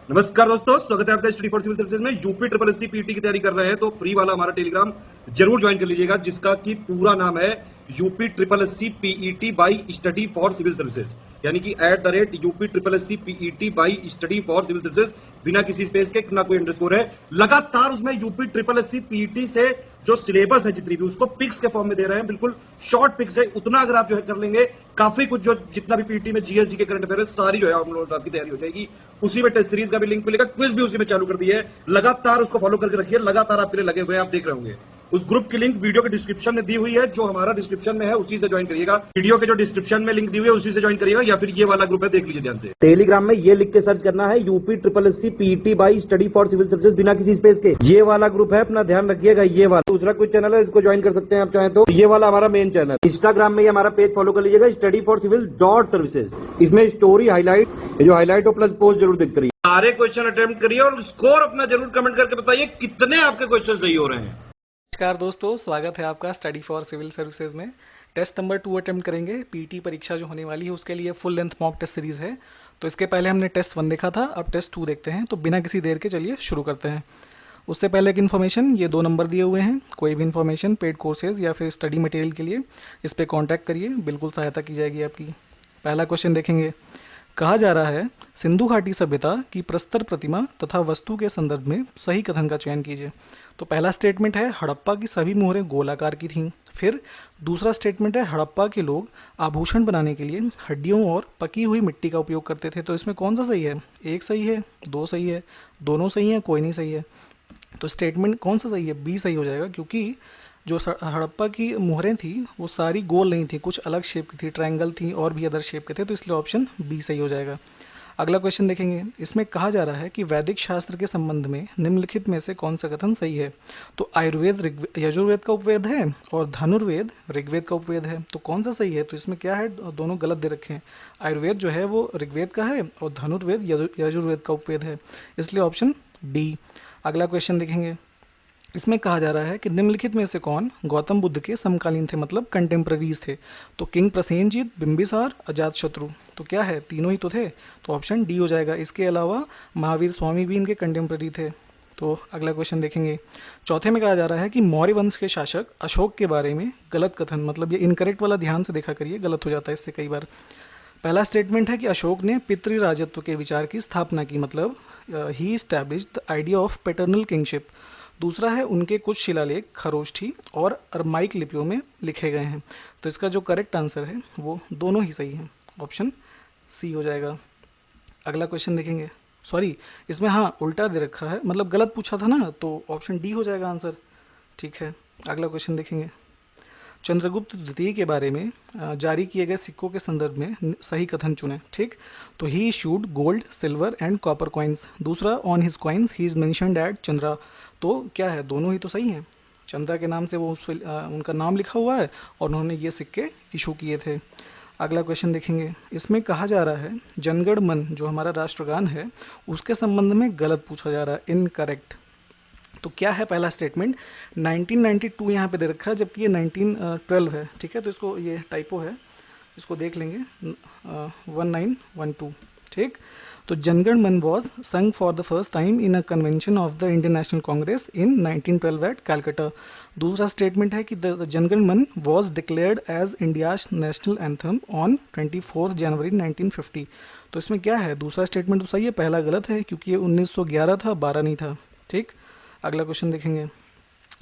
नमस्कार दोस्तों, स्वागत है आपका स्टडी फॉर सिविल सर्विसेज में। यूपी ट्रिपल एससी पीटी की तैयारी कर रहे हैं तो फ्री वाला हमारा टेलीग्राम जरूर ज्वाइन कर लीजिएगा, जिसका कि पूरा नाम है UP triple SC PET by study for civil services, यानी कि @UP triple SC PET by study for civil services, बिना किसी स्पेस के, ना कोई अंडरस्कोर है। लगातार उसमें यूपी ट्रिपल एससी पीईटी से जो सिलेबस है जितनी भी, उसको पिक्स के फॉर्म में दे रहे हैं, बिल्कुल शॉर्ट पिक्स है। उतना अगर आप जो है कर लेंगे, काफी कुछ जो जितना भी पीटी में जीएसजी के करंट अफेयर है, सारी जो है हम लोगों की तैयारी हो जाएगी। उसी में टेस्ट सीरीज का भी लिंक मिलेगा, क्विज भी उसी में चालू कर दिया है। लगातार उसको फॉलो करके रखिए, लगातार आपके लिए लगे हुए हैं, आप देख रहे होंगे। उस ग्रुप की लिंक वीडियो के डिस्क्रिप्शन में दी हुई है, जो हमारा डिस्क्रिप्शन में है उसी से ज्वाइन करिएगा। वीडियो के जो डिस्क्रिप्शन में लिंक दी हुई है उसी से ज्वाइन करिएगा, या फिर ये वाला ग्रुप है, देख लीजिए ध्यान से। टेलीग्राम में ये लिख के सर्च करना है UP triple SC PET by study for civil services, बिना किसी स्पेस के। ये वाला ग्रुप है, अपना ध्यान रखिएगा। ये वाला दूसरा कोई चैनल है, इसको ज्वाइन कर सकते हैं आप चाहें तो। ये वाला हमारा मेन चैनल। इंस्टाग्राम में हमारा पेज फॉलो कर लीजिएगा, स्टडी फॉर सिविल .सर्विसेज। इसमें स्टोरी हाईलाइट, जो हाईलाइट हो प्लस पोस्ट जरूर देख करिए। सारे क्वेश्चन अटेम्प्ट करिए और स्कोर अपना जरूर कमेंट करके बताइए कितने आपके क्वेश्चन सही हो रहे हैं। नमस्कार दोस्तों, स्वागत है आपका स्टडी फॉर सिविल सर्विसेज में। टेस्ट नंबर 2 अटेम्प्ट करेंगे। पीटी परीक्षा जो होने वाली है उसके लिए full length mock test series है। तो इसके पहले हमने टेस्ट 1 देखा था, अब टेस्ट 2 देखते हैं। तो बिना किसी देर के चलिए शुरू करते हैं। उससे पहले एक इन्फॉर्मेशन, ये 2 नंबर दिए हुए हैं। कोई भी इन्फॉर्मेशन, पेड कोर्सेज या फिर स्टडी मटेरियल के लिए इस पर कॉन्टैक्ट करिए, बिल्कुल सहायता की जाएगी आपकी। पहला क्वेश्चन देखेंगे। कहा जा रहा है, सिंधु घाटी सभ्यता की प्रस्तर प्रतिमा तथा वस्तु के संदर्भ में सही कथन का चयन कीजिए। तो पहला स्टेटमेंट है, हड़प्पा की सभी मोहरें गोलाकार की थीं। फिर दूसरा स्टेटमेंट है, हड़प्पा के लोग आभूषण बनाने के लिए हड्डियों और पकी हुई मिट्टी का उपयोग करते थे। तो इसमें कौन सा सही है? एक सही है, 2 सही है, दोनों सही है, कोई नहीं सही है। तो स्टेटमेंट कौन सा सही है? बी सही हो जाएगा, क्योंकि जो हड़प्पा की मोहरें थी वो सारी गोल नहीं थी, कुछ अलग शेप की थी, ट्रायंगल थी और भी अदर शेप के थे। तो इसलिए ऑप्शन बी सही हो जाएगा। अगला क्वेश्चन देखेंगे। इसमें कहा जा रहा है कि वैदिक शास्त्र के संबंध में निम्नलिखित में से कौन सा कथन सही है? तो आयुर्वेद यजुर्वेद का उपवेद है और धनुर्वेद ऋग्वेद का उपवेद है। तो कौन सा सही है? तो इसमें क्या है, दोनों गलत दे रखे हैं। आयुर्वेद जो है वो ऋग्वेद का है और धनुर्वेद यजुर्वेद का उपवेद है, इसलिए ऑप्शन डी। अगला क्वेश्चन देखेंगे। इसमें कहा जा रहा है कि निम्नलिखित में से कौन गौतम बुद्ध के समकालीन थे, मतलब कंटेम्प्रेरीज थे? तो किंग प्रसेनजीत, बिंबिसार, अजातशत्रु। तो क्या है, तीनों ही तो थे, तो ऑप्शन डी हो जाएगा। इसके अलावा महावीर स्वामी भी इनके कंटेम्प्रेरी थे। तो अगला क्वेश्चन देखेंगे। चौथे में कहा जा रहा है कि मौर्य वंश के शासक अशोक के बारे में गलत कथन, मतलब ये इनकरेक्ट वाला ध्यान से देखा करिए, गलत हो जाता है इससे कई बार। पहला स्टेटमेंट है कि अशोक ने पितृ राजत्व के विचार की स्थापना की, मतलब he established the idea of paternal kingship. दूसरा है, उनके कुछ शिलालेख खरोष्ठी और अरमाइक लिपियों में लिखे गए हैं। तो इसका जो करेक्ट आंसर है वो दोनों ही सही है, ऑप्शन सी हो जाएगा। अगला क्वेश्चन देखेंगे। सॉरी, इसमें हाँ उल्टा दे रखा है, मतलब गलत पूछा था ना, तो ऑप्शन डी हो जाएगा आंसर। ठीक है, अगला क्वेश्चन देखेंगे। चंद्रगुप्त द्वितीय के बारे में जारी किए गए सिक्कों के संदर्भ में सही कथन चुने। ठीक, तो he issued gold, silver and copper coins. दूसरा, on his coins he is mentioned at Chandra. तो क्या है, दोनों ही तो सही हैं। चंद्रा के नाम से वो उस उनका नाम लिखा हुआ है और उन्होंने ये सिक्के इशू किए थे। अगला क्वेश्चन देखेंगे। इसमें कहा जा रहा है, जनगण मन जो हमारा राष्ट्रगान है उसके संबंध में गलत पूछा जा रहा है, इनकरेक्ट। तो क्या है पहला स्टेटमेंट? 1992 यहाँ पे दे रखा है, जबकि ये 1912 है। ठीक है, तो इसको, ये टाइपो है, इसको देख लेंगे। 1912। ठीक, तो जनगण मन वॉज संग for the first time in a convention of the Indian national Congress in 1912 eight Calcutta. दूसरा स्टेटमेंट है कि द जनगण मन was declared as India's national anthem on 24 जनवरी 1950। तो इसमें क्या है, दूसरा स्टेटमेंट तो सही है, पहला गलत है, क्योंकि ये 1911 था, 12 नहीं था। ठीक, अगला क्वेश्चन देखेंगे।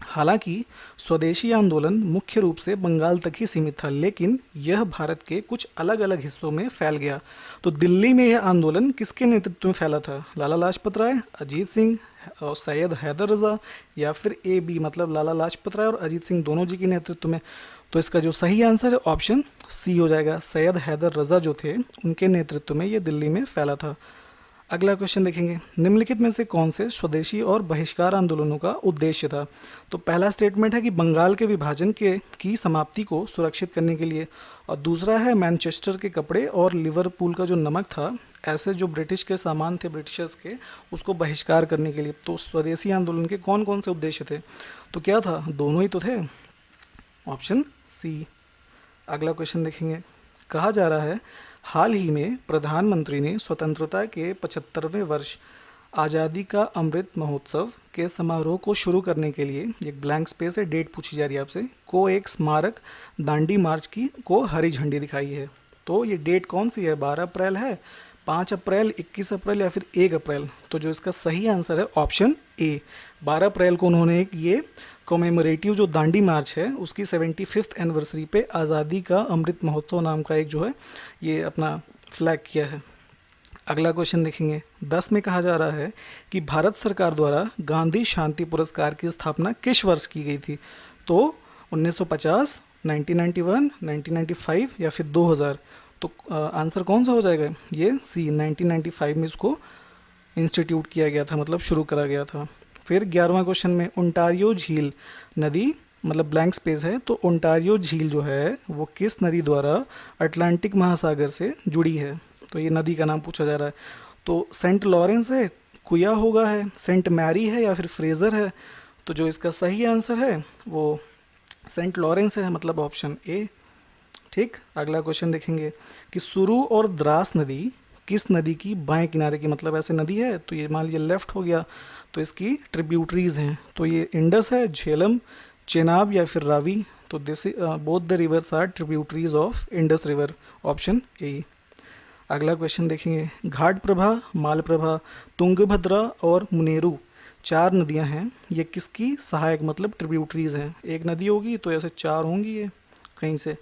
हालांकि स्वदेशी आंदोलन मुख्य रूप से बंगाल तक ही सीमित था, लेकिन यह भारत के कुछ अलग अलग हिस्सों में फैल गया। तो दिल्ली में यह आंदोलन किसके नेतृत्व में फैला था? लाला लाजपत राय, अजीत सिंह और सैयद हैदर रजा, या फिर ए बी, मतलब लाला लाजपत राय और अजीत सिंह दोनों जी के नेतृत्व में? तो इसका जो सही आंसर है ऑप्शन सी हो जाएगा। सैयद हैदर रजा जो थे उनके नेतृत्व में ये दिल्ली में फैला था। अगला क्वेश्चन देखेंगे। निम्नलिखित में से कौन से स्वदेशी और बहिष्कार आंदोलनों का उद्देश्य था? तो पहला स्टेटमेंट है कि बंगाल के विभाजन के की समाप्ति को सुरक्षित करने के लिए, और दूसरा है मैनचेस्टर के कपड़े और लिवरपूल का जो नमक था, ऐसे जो ब्रिटिश के सामान थे ब्रिटिशर्स के, उसको बहिष्कार करने के लिए। तो स्वदेशी आंदोलन के कौन कौन से उद्देश्य थे? तो क्या था, दोनों ही तो थे, ऑप्शन सी। अगला क्वेश्चन देखेंगे। कहा जा रहा है, हाल ही में प्रधानमंत्री ने स्वतंत्रता के 75वें वर्ष आज़ादी का अमृत महोत्सव के समारोह को शुरू करने के लिए, एक ब्लैंक स्पेस है, डेट पूछी जा रही है आपसे, को एक स्मारक दांडी मार्च की को हरी झंडी दिखाई है। तो ये डेट कौन सी है? 12 अप्रैल है, 5 अप्रैल, 21 अप्रैल या फिर 1 अप्रैल? तो जो इसका सही आंसर है ऑप्शन ए, 12 अप्रैल को उन्होंने एक ये कॉमेमोरेटिव जो दांडी मार्च है उसकी 75th एनिवर्सरी पे आज़ादी का अमृत महोत्सव नाम का एक जो है ये अपना फ्लैग किया है। अगला क्वेश्चन देखेंगे, 10 में कहा जा रहा है कि भारत सरकार द्वारा गांधी शांति पुरस्कार की स्थापना किस वर्ष की गई थी? तो 1950, 1991, 1995 या फिर 2000? तो आंसर कौन सा हो जाएगा? ये सी, 1995 में इसको इंस्टीट्यूट किया गया था, मतलब शुरू करा गया था। फिर 11वां क्वेश्चन में ओंटारियो झील नदी, मतलब ब्लैंक स्पेस है, तो ओंटारियो झील जो है वो किस नदी द्वारा अटलांटिक महासागर से जुड़ी है? तो ये नदी का नाम पूछा जा रहा है। तो सेंट लॉरेंस है, कुयाहोगा है, सेंट मैरी है या फिर फ्रेजर है? तो जो इसका सही आंसर है वो सेंट लॉरेंस है, मतलब ऑप्शन ए। ठीक, अगला क्वेश्चन देखेंगे कि सुरु और द्रास नदी किस नदी की बाएं किनारे की, मतलब ऐसे नदी है तो ये मान लीजिए लेफ्ट हो गया, तो इसकी ट्रिब्यूटरीज हैं, तो ये इंडस है, झेलम, चेनाब या फिर रावी? तो this both the rivers are tributaries of Indus river, option A. अगला क्वेश्चन देखेंगे, घाट प्रभा, मालप्रभा, तुंगभद्रा और मुनेरू 4 नदियां हैं, ये किसकी सहायक मतलब ट्रिब्यूटरीज हैं? एक नदी होगी तो ऐसे 4 होंगी ये कहीं से।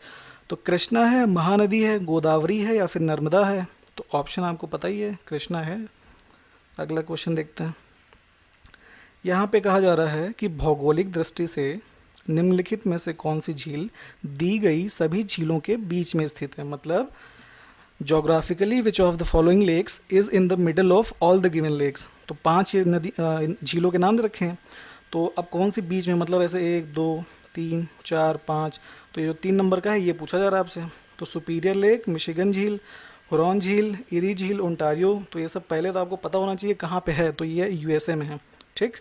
तो कृष्णा है, महानदी है, गोदावरी है या फिर नर्मदा है? तो ऑप्शन आपको पता ही है, कृष्णा है। अगला क्वेश्चन देखते हैं, यहाँ पे कहा जा रहा है कि भौगोलिक दृष्टि से निम्नलिखित में से कौन सी झील दी गई सभी झीलों के बीच में स्थित है? मतलब geographically which of the following lakes is in the middle of all the given lakes? तो 5 ये नदी झीलों के नाम दे रखे हैं, तो अब कौन सी बीच में, मतलब ऐसे 1 2 3 4 5, तो ये जो 3 नंबर का है ये पूछा जा रहा है आपसे। तो सुपीरियर लेक, मिशिगन झील, हुरॉन झील, इरी झील, ओंटारियो, तो ये सब पहले तो आपको पता होना चाहिए कहाँ पे है, तो ये यूएसए में है। ठीक,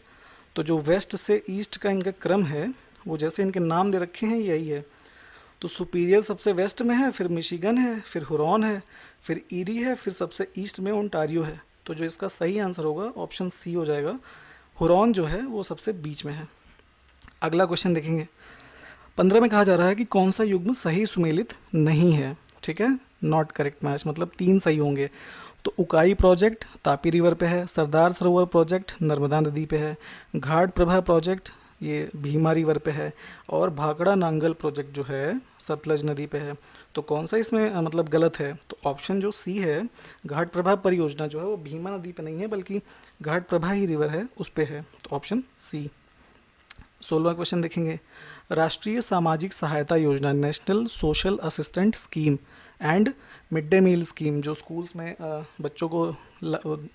तो जो वेस्ट से ईस्ट का इनका क्रम है वो जैसे इनके नाम दे रखे हैं यही है। तो सुपीरियर सबसे वेस्ट में है, फिर मिशिगन है, फिर हुरॉन है, फिर ईरी है, फिर सबसे ईस्ट में ओंटारियो है। तो जो इसका सही आंसर होगा ऑप्शन सी हो जाएगा, हुरॉन जो है वो सबसे बीच में है। अगला क्वेश्चन देखेंगे, 15 में कहा जा रहा है कि कौन सा युग्म सही सुमेलित नहीं है? ठीक है, नॉट करेक्ट मैच, मतलब 3 सही होंगे। तो उकाई प्रोजेक्ट तापी रिवर पे है, सरदार सरोवर प्रोजेक्ट नर्मदा नदी पे है, घाट प्रभा प्रोजेक्ट ये भीमा रिवर पे है, और भाखड़ा नांगल प्रोजेक्ट जो है सतलज नदी पे है। तो कौन सा इसमें मतलब गलत है? तो ऑप्शन जो सी है, घाट प्रभा परियोजना जो है वो भीमा नदी पे नहीं है बल्कि घाट प्रभा ही रिवर है उस पे है, तो ऑप्शन सी। 16वां क्वेश्चन देखेंगे, राष्ट्रीय सामाजिक सहायता योजना national social assistant scheme and mid day meal scheme जो स्कूल्स में बच्चों को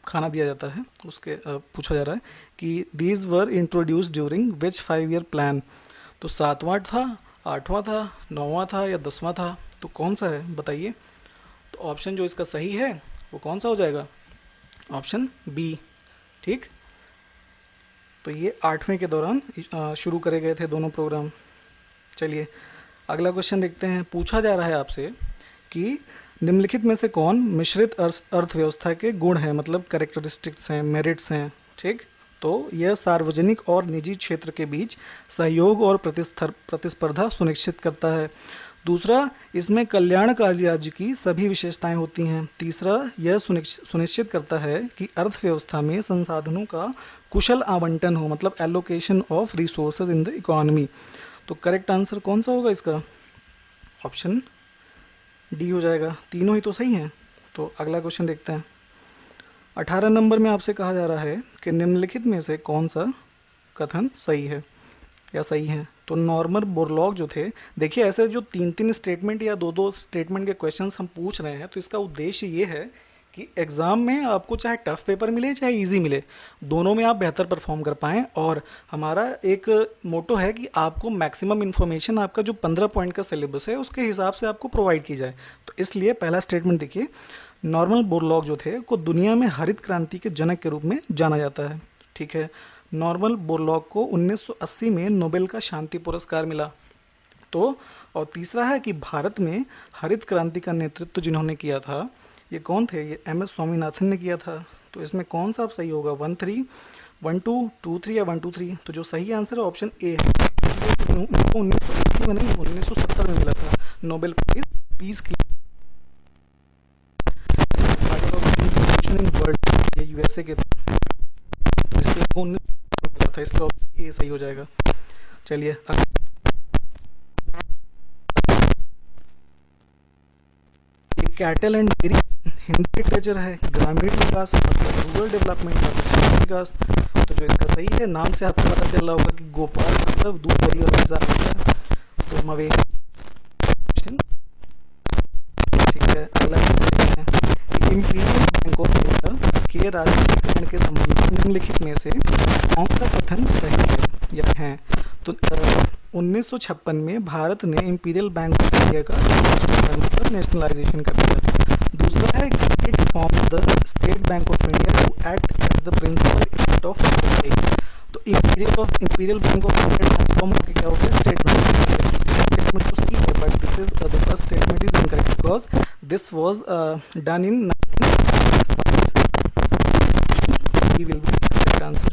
खाना दिया जाता है उसके पूछा जा रहा है कि these were introduce during which 5-year plan? तो 7वां था, 8वां था, 9वां था या 10वां था? तो कौन सा है बताइए? तो ऑप्शन जो इसका सही है वो कौन सा हो जाएगा? Option B. ठीक, तो ये 8वें के दौरान शुरू करे गए थे दोनों प्रोग्राम। चलिए अगला क्वेश्चन देखते हैं, पूछा जा रहा है आपसे कि निम्नलिखित में से कौन मिश्रित अर्थव्यवस्था के गुण हैं, मतलब कैरेक्टरिस्टिक्स हैं, मेरिट्स हैं? ठीक, तो यह सार्वजनिक और निजी क्षेत्र के बीच सहयोग और प्रतिस्पर्धा सुनिश्चित करता है। दूसरा, इसमें कल्याणकारी राज्य की सभी विशेषताएं होती हैं। तीसरा, यह सुनिश्चित करता है कि अर्थव्यवस्था में संसाधनों का कुशल आवंटन हो, मतलब allocation of resources in the economy. तो करेक्ट आंसर कौन सा होगा इसका? ऑप्शन डी हो जाएगा, तीनों ही तो सही हैं। तो अगला क्वेश्चन देखते हैं, 18 नंबर में आपसे कहा जा रहा है कि निम्नलिखित में से कौन सा कथन सही है या सही है? तो नॉर्मन बोरलॉग जो थे, देखिए ऐसे जो 3-3 स्टेटमेंट या 2-2 स्टेटमेंट के क्वेश्चंस हम पूछ रहे हैं तो इसका उद्देश्य ये है कि एग्ज़ाम में आपको चाहे टफ पेपर मिले चाहे इजी मिले, दोनों में आप बेहतर परफॉर्म कर पाएँ। और हमारा एक मोटो है कि आपको मैक्सिमम इन्फॉर्मेशन आपका जो 15 पॉइंट का सिलेबस है उसके हिसाब से आपको प्रोवाइड की जाए। तो इसलिए पहला स्टेटमेंट देखिए, नॉर्मन बोरलॉग जो थे को दुनिया में हरित क्रांति के जनक के रूप में जाना जाता है। ठीक है, नॉर्मन बोरलॉग को 1980 में नोबेल का शांति पुरस्कार मिला। तो और तीसरा है कि भारत में हरित क्रांति का नेतृत्व जिन्होंने किया था ये कौन थे? ये एम एस स्वामीनाथन ने किया था। तो इसमें कौन सा अब सही होगा? 1-3, 1-2, 2-3 या 1-2-3? तो जो सही आंसर है ऑप्शन ए है। 1980 में नहीं, 1970 में मिला था नोबेल प्राइज पीस के इन वर्ल्ड, ये यूएसए के, तो इसलिए 19 मिला था, इसलिए ऑप्शन ए सही हो जाएगा। चलिए cattle and dairy Hindi literature है, ग्रामीण विकास मतलब रूरल डेवलपमेंट या शहरी विकास। तो जो इसका सही है, नाम से आपको पता चल रहा होगा कि गोपाल मतलब दूध दही और मजा होता है, तो मवेशी। ठीक है, अगला देखते हैं। इंपीरियल बैंक ऑफ इंडिया के राष्ट्रीयकरण के संबंध में निम्नलिखित में से कौन सा कथन सही है या है? तो 1956 में भारत ने इंपीरियल बैंक ऑफ इंडिया का नेशनलाइजेशन कर दिया। दूसरा है it form the State Bank of India to act as the principal agent of republic. तो Imperial Bank of India form होकर क्या होता है? State Bank of India. Statement तो सही है, but this is the first statement is incorrect because this was done in 19 will be correct answer.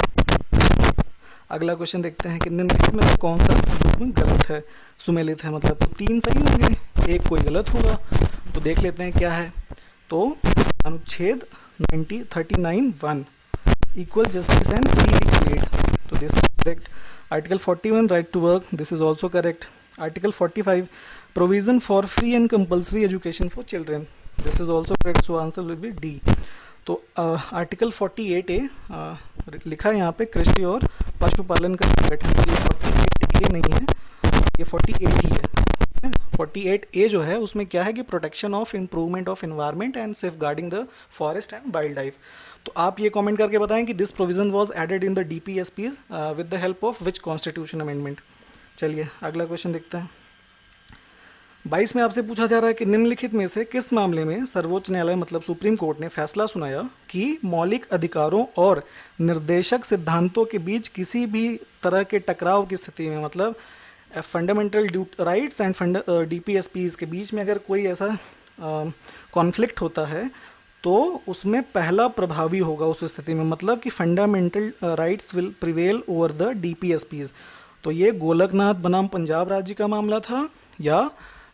अगला question देखते हैं कि निम्नलिखित में से कौन सा युग्म गलत है, सुमेलित है मतलब। तो 3 सही होंगे, एक कोई गलत होगा। तो देख लेते हैं क्या है। तो अनुच्छेद 39(1) equal justice and free trade, तो this is correct. Article 41 right to work, this is also correct. Article 45 provision for free and compulsory education for children, this is also correct, so answer will be D. तो article 48A लिखा है यहाँ पे कृषि और पशुपालन का संगठन, ये 48A नहीं है, ये 48 ही है। 48A जो है उसमें क्या है कि protection of improvement of environment and safeguarding the forest and wildlife. तो आप ये कमेंट करके बताएं कि this provision was added in the DPSPs with the help of which constitution amendment. चलिए अगला क्वेश्चन देखते हैं। 22 में आपसे पूछा जा रहा है कि निम्नलिखित में से किस मामले में सर्वोच्च न्यायालय मतलब सुप्रीम कोर्ट ने फैसला सुनाया कि मौलिक अधिकारों और निर्देशक सिद्धांतों के बीच किसी भी तरह के टकराव की स्थिति में, मतलब फंडामेंटल राइट्स एंड DPSPs के बीच में अगर कोई ऐसा कॉन्फ्लिक्ट होता है तो उसमें पहला प्रभावी होगा उस स्थिति में, मतलब कि fundamental rights will prevail over the DPSPs। तो ये गोलकनाथ बनाम पंजाब राज्य का मामला था, या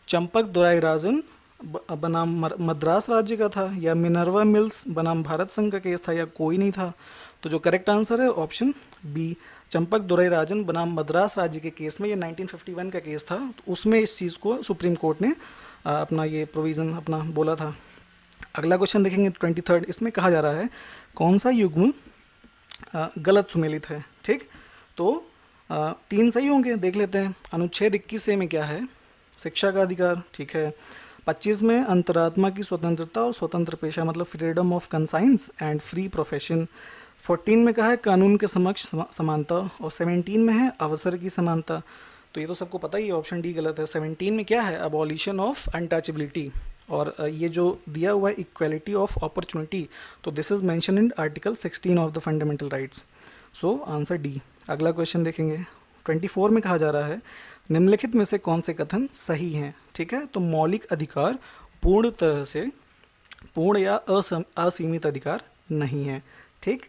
चंपक दुराईराजन बनाम मद्रास राज्य का था, या मिनर्वा मिल्स बनाम भारत संघ का केस था, या कोई नहीं था। तो जो करेक्ट आंसर है ऑप्शन बी, चंपक दुराईराजन बनाम मद्रास राज्य के केस में, ये 1951 का केस था, तो उसमें इस चीज़ को सुप्रीम कोर्ट ने अपना ये प्रोविज़न अपना बोला था। अगला क्वेश्चन देखेंगे 23rd, इसमें कहा जा रहा है कौन सा युग्म गलत सुमेलित है। ठीक, तो 3 सही होंगे, देख लेते हैं। अनुच्छेद 21A में क्या है? शिक्षा का अधिकार, ठीक है। 25 में अंतरात्मा की स्वतंत्रता और स्वतंत्र पेशा मतलब freedom of conscience and free profession. 14 में कहा है कानून के समक्ष समानता, और 17 में है अवसर की समानता। तो ये तो सबको पता ही है, ऑप्शन डी गलत है। 17 में क्या है? अबॉलिशन ऑफ अनटचेबिलिटी, और ये जो दिया हुआ है इक्वालिटी ऑफ अपॉर्चुनिटी, तो this is mention in article 16 of the fundamental rights, so answer D. अगला क्वेश्चन देखेंगे 24 में कहा जा रहा है निम्नलिखित में से कौन से कथन सही हैं। ठीक है, तो मौलिक अधिकार पूर्ण तरह से पूर्ण या असीमित अधिकार नहीं है। ठीक,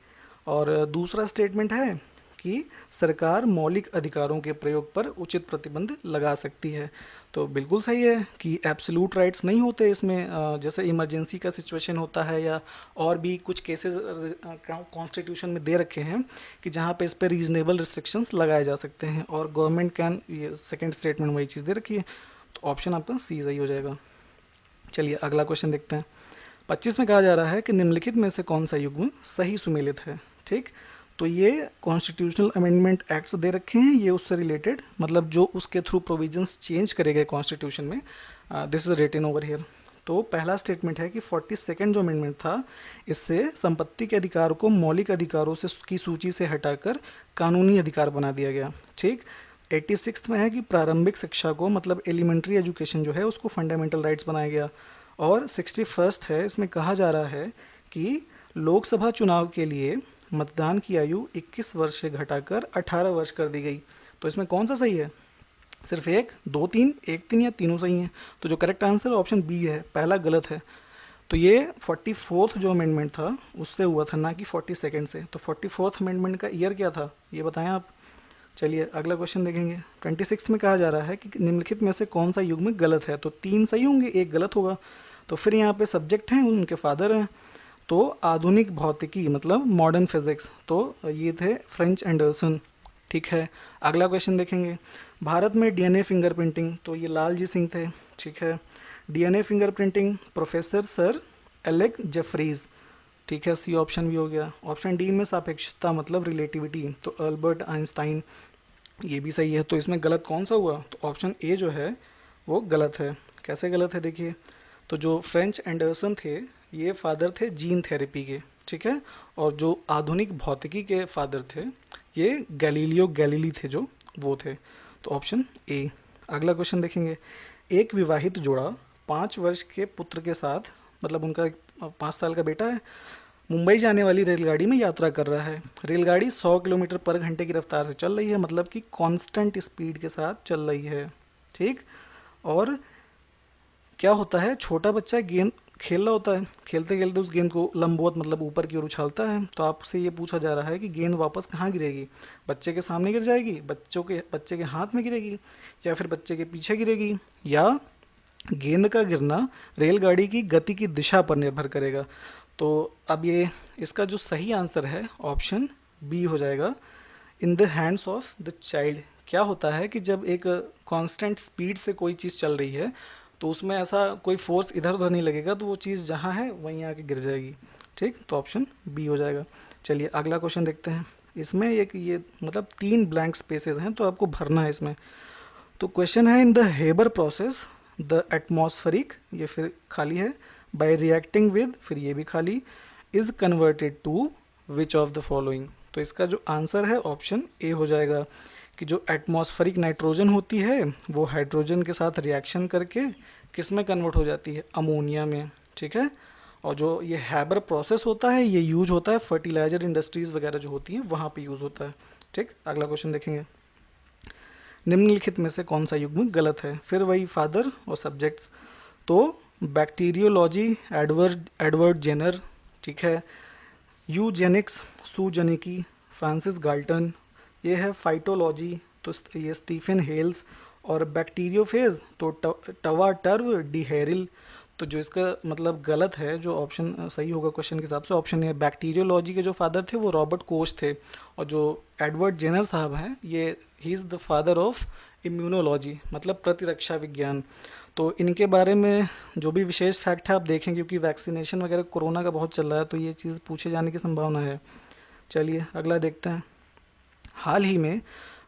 और दूसरा स्टेटमेंट है कि सरकार मौलिक अधिकारों के प्रयोग पर उचित प्रतिबंध लगा सकती है। तो बिल्कुल सही है कि एब्सोल्यूट राइट्स नहीं होते इसमें, जैसे इमरजेंसी का सिचुएशन होता है या और भी कुछ केसेस कॉन्स्टिट्यूशन में दे रखे हैं कि जहाँ पे इस पर रीजनेबल रिस्ट्रिक्शंस लगाए जा सकते हैं, और गवर्नमेंट कैन, ये सेकंड स्टेटमेंट वही चीज़ दे रखी है, तो ऑप्शन आपका सी सही हो जाएगा। चलिए अगला क्वेश्चन देखते हैं। 25 में कहा जा रहा है कि निम्नलिखित में से कौन सा युग्म सही सुमेलित है। ठीक, तो ये कॉन्स्टिट्यूशनल अमेंडमेंट एक्ट्स दे रखे हैं, ये उससे रिलेटेड, मतलब जो उसके थ्रू प्रोविजंस चेंज करे गए कॉन्स्टिट्यूशन में, this is written over here. तो पहला स्टेटमेंट है कि 42nd जो अमेंडमेंट था, इससे संपत्ति के अधिकार को मौलिक अधिकारों से की सूची से हटाकर कानूनी अधिकार बना दिया गया। ठीक, 86th में है कि प्रारंभिक शिक्षा को मतलब एलिमेंट्री एजुकेशन जो है उसको फंडामेंटल राइट्स बनाया गया, और 61st है, इसमें कहा जा रहा है कि लोकसभा चुनाव के लिए मतदान की आयु 21 वर्ष से घटाकर 18 वर्ष कर दी गई। तो इसमें कौन सा सही है? सिर्फ 1, 2, 3, 1, 3 या तीनों सही हैं? तो जो करेक्ट आंसर ऑप्शन बी है, पहला गलत है। तो ये 44th जो अमेंडमेंट था उससे हुआ था, ना कि 42nd से। तो 44th अमेंडमेंट का ईयर क्या था ये बताएं आप। चलिए अगला क्वेश्चन देखेंगे। 26 में कहा जा रहा है कि निम्नलिखित में से कौन सा युग्म गलत है, तो 3 सही होंगे, एक गलत होगा। तो फिर यहाँ पे सब्जेक्ट हैं, उनके फादर हैं। तो आधुनिक भौतिकी मतलब मॉडर्न फिजिक्स, तो ये थे फ्रेंच एंडरसन। ठीक है, अगला क्वेश्चन देखेंगे। भारत में डीएनए फिंगरप्रिंटिंग, तो ये लाल जी सिंह थे। ठीक है, DNA fingerprinting professor sir Alec Jeffreys. ठीक है, सी ऑप्शन भी हो गया। ऑप्शन डी में सापेक्षता मतलब रिलेटिविटी, तो अल्बर्ट आइंस्टाइन, ये भी सही है। तो इसमें गलत कौन सा हुआ, तो ऑप्शन ए जो है वो गलत है। कैसे गलत है देखिए, तो जो फ्रेंच एंडरसन थे ये फादर थे जीन थेरेपी के। ठीक है, और जो आधुनिक भौतिकी के फादर थे ये गैलीलियो गैलीली थे, जो वो थे। तो ऑप्शन ए। अगला क्वेश्चन देखेंगे। एक विवाहित जोड़ा 5 वर्ष के पुत्र के साथ, मतलब उनका 5 साल का बेटा है, मुंबई जाने वाली रेलगाड़ी में यात्रा कर रहा है। रेलगाड़ी 100 किलोमीटर पर घंटे की रफ्तार से चल रही है, मतलब कि कांस्टेंट स्पीड के साथ चल रही है। ठीक, और क्या होता है, छोटा बच्चा गेंद खेल रहा होता है, खेलते खेलते उस गेंद को लंबवत मतलब ऊपर की ओर उछालता है। तो आपसे ये पूछा जा रहा है कि गेंद वापस कहाँ गिरेगी, बच्चे के सामने गिर जाएगी, बच्चे के हाथ में गिरेगी, या फिर बच्चे के पीछे गिरेगी, या गेंद का गिरना रेलगाड़ी की गति की दिशा पर निर्भर करेगा। तो अब ये इसका जो सही आंसर है ऑप्शन बी हो जाएगा, in the hands of the child. क्या होता है कि जब एक कांस्टेंट स्पीड से कोई चीज़ चल रही है तो उसमें ऐसा कोई फोर्स इधर उधर नहीं लगेगा, तो वो चीज़ जहाँ है वहीं आके गिर जाएगी। ठीक, तो ऑप्शन बी हो जाएगा। चलिए अगला क्वेश्चन देखते हैं। इसमें एक ये मतलब 3 ब्लैंक स्पेसेस हैं, तो आपको भरना है इसमें। तो क्वेश्चन है, in the Haber process the atmospheric, ये फिर खाली है, बाय रिएक्टिंग विद, फिर ये भी खाली, is converted to which of the following. तो इसका जो आंसर है ऑप्शन ए हो जाएगा, कि जो एटमॉस्फेरिक नाइट्रोजन होती है वो हाइड्रोजन के साथ रिएक्शन करके किस में कन्वर्ट हो जाती है, अमोनिया में। ठीक है, और जो ये हैबर प्रोसेस होता है ये यूज होता है फर्टिलाइजर इंडस्ट्रीज वगैरह जो होती हैं वहाँ पे यूज होता है। ठीक, अगला क्वेश्चन देखेंगे। निम्नलिखित में से कौन सा युग्म गलत है, फिर वही फादर और सब्जेक्ट्स। तो बैक्टीरियोलॉजी एडवर्ड जेनर। ठीक है, यूजेनिक्स सुजनिकी फ्रांसिस गाल्टन। ये है फाइटोलॉजी, तो ये स्टीफन हेल्स। और बैक्टीरियोफेज तो टवा टर्व डिहेरिल। तो जो इसका मतलब गलत है, जो ऑप्शन सही होगा क्वेश्चन के हिसाब से, ऑप्शन है बैक्टीरियोलॉजी के जो फादर थे वो रॉबर्ट कोच थे, और जो एडवर्ड जेनर साहब हैं ये he is the father of immunology मतलब प्रतिरक्षा विज्ञान। तो इनके बारे में जो भी विशेष फैक्ट है आप देखें, क्योंकि वैक्सीनेशन वगैरह कोरोना का बहुत चल रहा है तो ये चीज़ पूछे जाने की संभावना है। चलिए अगला देखते हैं। हाल ही में